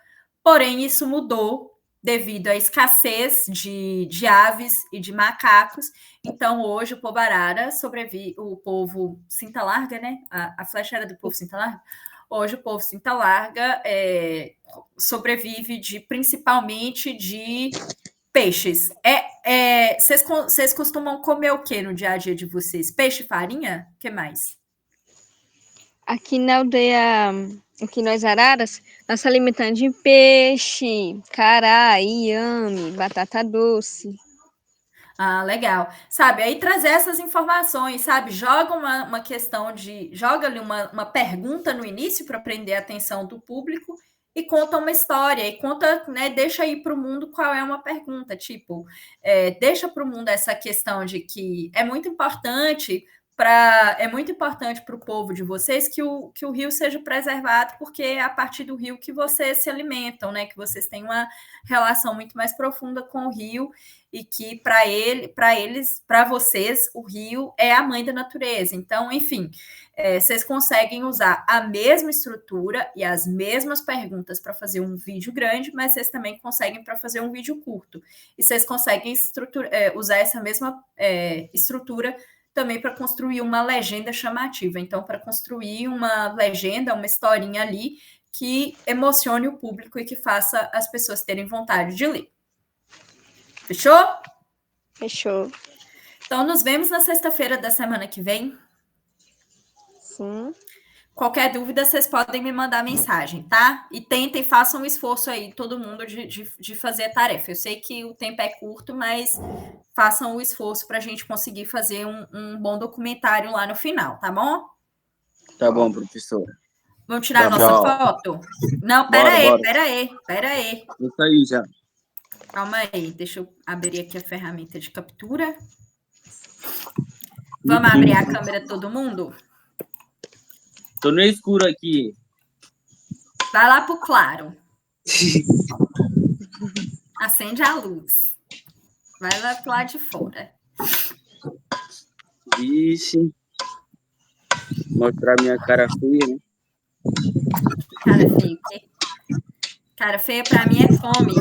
porém isso mudou devido à escassez de aves e de macacos. Então, hoje, o povo arara sobrevive, o povo cinta larga, né? A flecha era do povo cinta larga. Hoje, o povo cinta larga sobrevive principalmente de peixes. Vocês costumam comer o que no dia a dia de vocês? Peixe e farinha? O que mais? Aqui na aldeia, aqui nós araras, nós se alimentamos de peixe, cará, inhame, batata doce. Legal. Sabe, aí trazer essas informações, sabe? Joga uma questão joga ali uma pergunta no início para prender a atenção do público e conta uma história, e conta, né? Deixa aí para o mundo qual é uma pergunta, tipo, deixa para o mundo essa questão de que é muito importante para o povo de vocês que o rio seja preservado, porque é a partir do rio que vocês se alimentam, né? Que vocês têm uma relação muito mais profunda com o rio e que para vocês o rio é a mãe da natureza. Então, enfim, vocês conseguem usar a mesma estrutura e as mesmas perguntas para fazer um vídeo grande, mas vocês também conseguem para fazer um vídeo curto. E vocês conseguem usar essa mesma estrutura também para construir uma legenda chamativa. Então, para construir uma legenda, uma historinha ali que emocione o público e que faça as pessoas terem vontade de ler. Fechou? Fechou. Então, nos vemos na sexta-feira da semana que vem. Sim. Qualquer dúvida, vocês podem me mandar mensagem, tá? E façam um esforço aí, todo mundo, de fazer a tarefa. Eu sei que o tempo é curto, mas façam o esforço para a gente conseguir fazer um bom documentário lá no final, tá bom? Tá bom, professora. Vamos tirar a nossa foto? Não, pera aí. Isso aí já. Calma aí, deixa eu abrir aqui a ferramenta de captura. Vamos abrir a câmera todo mundo? Tô no escuro aqui. Vai lá pro claro. Acende a luz. Vai lá pro lado de fora. Vixe. Mostrar minha cara feia, né? Cara feia, o quê? Cara feia pra mim é fome.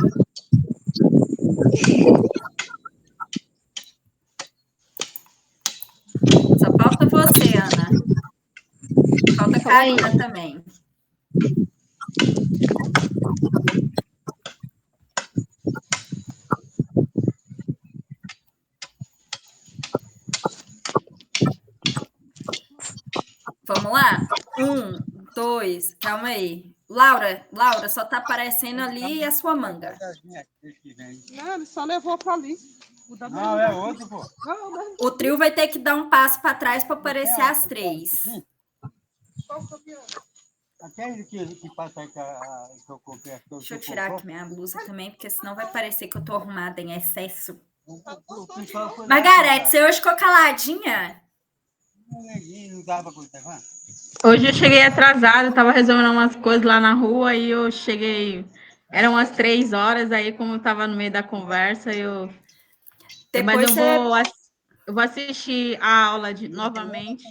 Só falta você, Ana. Falta Karina também. Vamos lá? 1, 2, calma aí. Laura, só tá aparecendo ali a sua manga. Não, ele só levou para ali. Não, é outro, pô. O trio vai ter que dar um passo para trás para aparecer as 3. Aquele que passa aí que eu comprei. Deixa eu tirar aqui minha blusa também, porque senão vai parecer que eu tô arrumada em excesso. Margarete, você hoje ficou caladinha? Não dava pra observar? Hoje eu cheguei atrasada, estava resolvendo umas coisas lá na rua e eu cheguei. Eram umas 3 horas, aí, como eu estava no meio da conversa, mas eu vou assistir a aula novamente,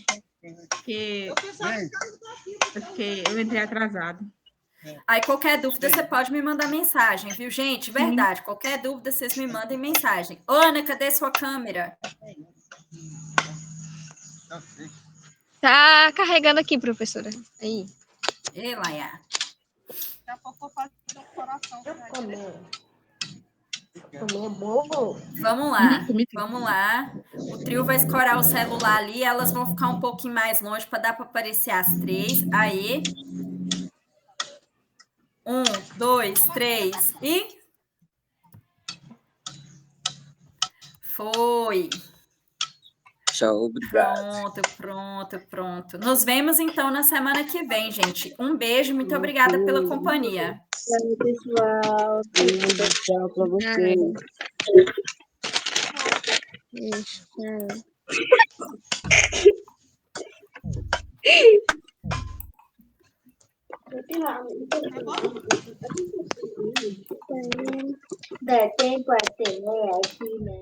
porque eu entrei atrasada. Aí, qualquer dúvida, você pode me mandar mensagem, viu, gente? Verdade, qualquer dúvida, vocês me mandem mensagem. Ana, cadê sua câmera? Tá carregando aqui, professora. Aí. Ei, Laia. Daqui a pouco eu vou fazer um coração. Vamos lá. O trio vai escorar o celular ali, elas vão ficar um pouquinho mais longe para dar para aparecer as 3. Aí. 1, 2, 3 e... Foi. Tchau, obrigado. Pronto. Nos vemos, então, na semana que vem, gente. Um beijo, muito obrigada pela companhia. Tchau, pessoal. Tchau pra você. Dá tempo até aqui, né?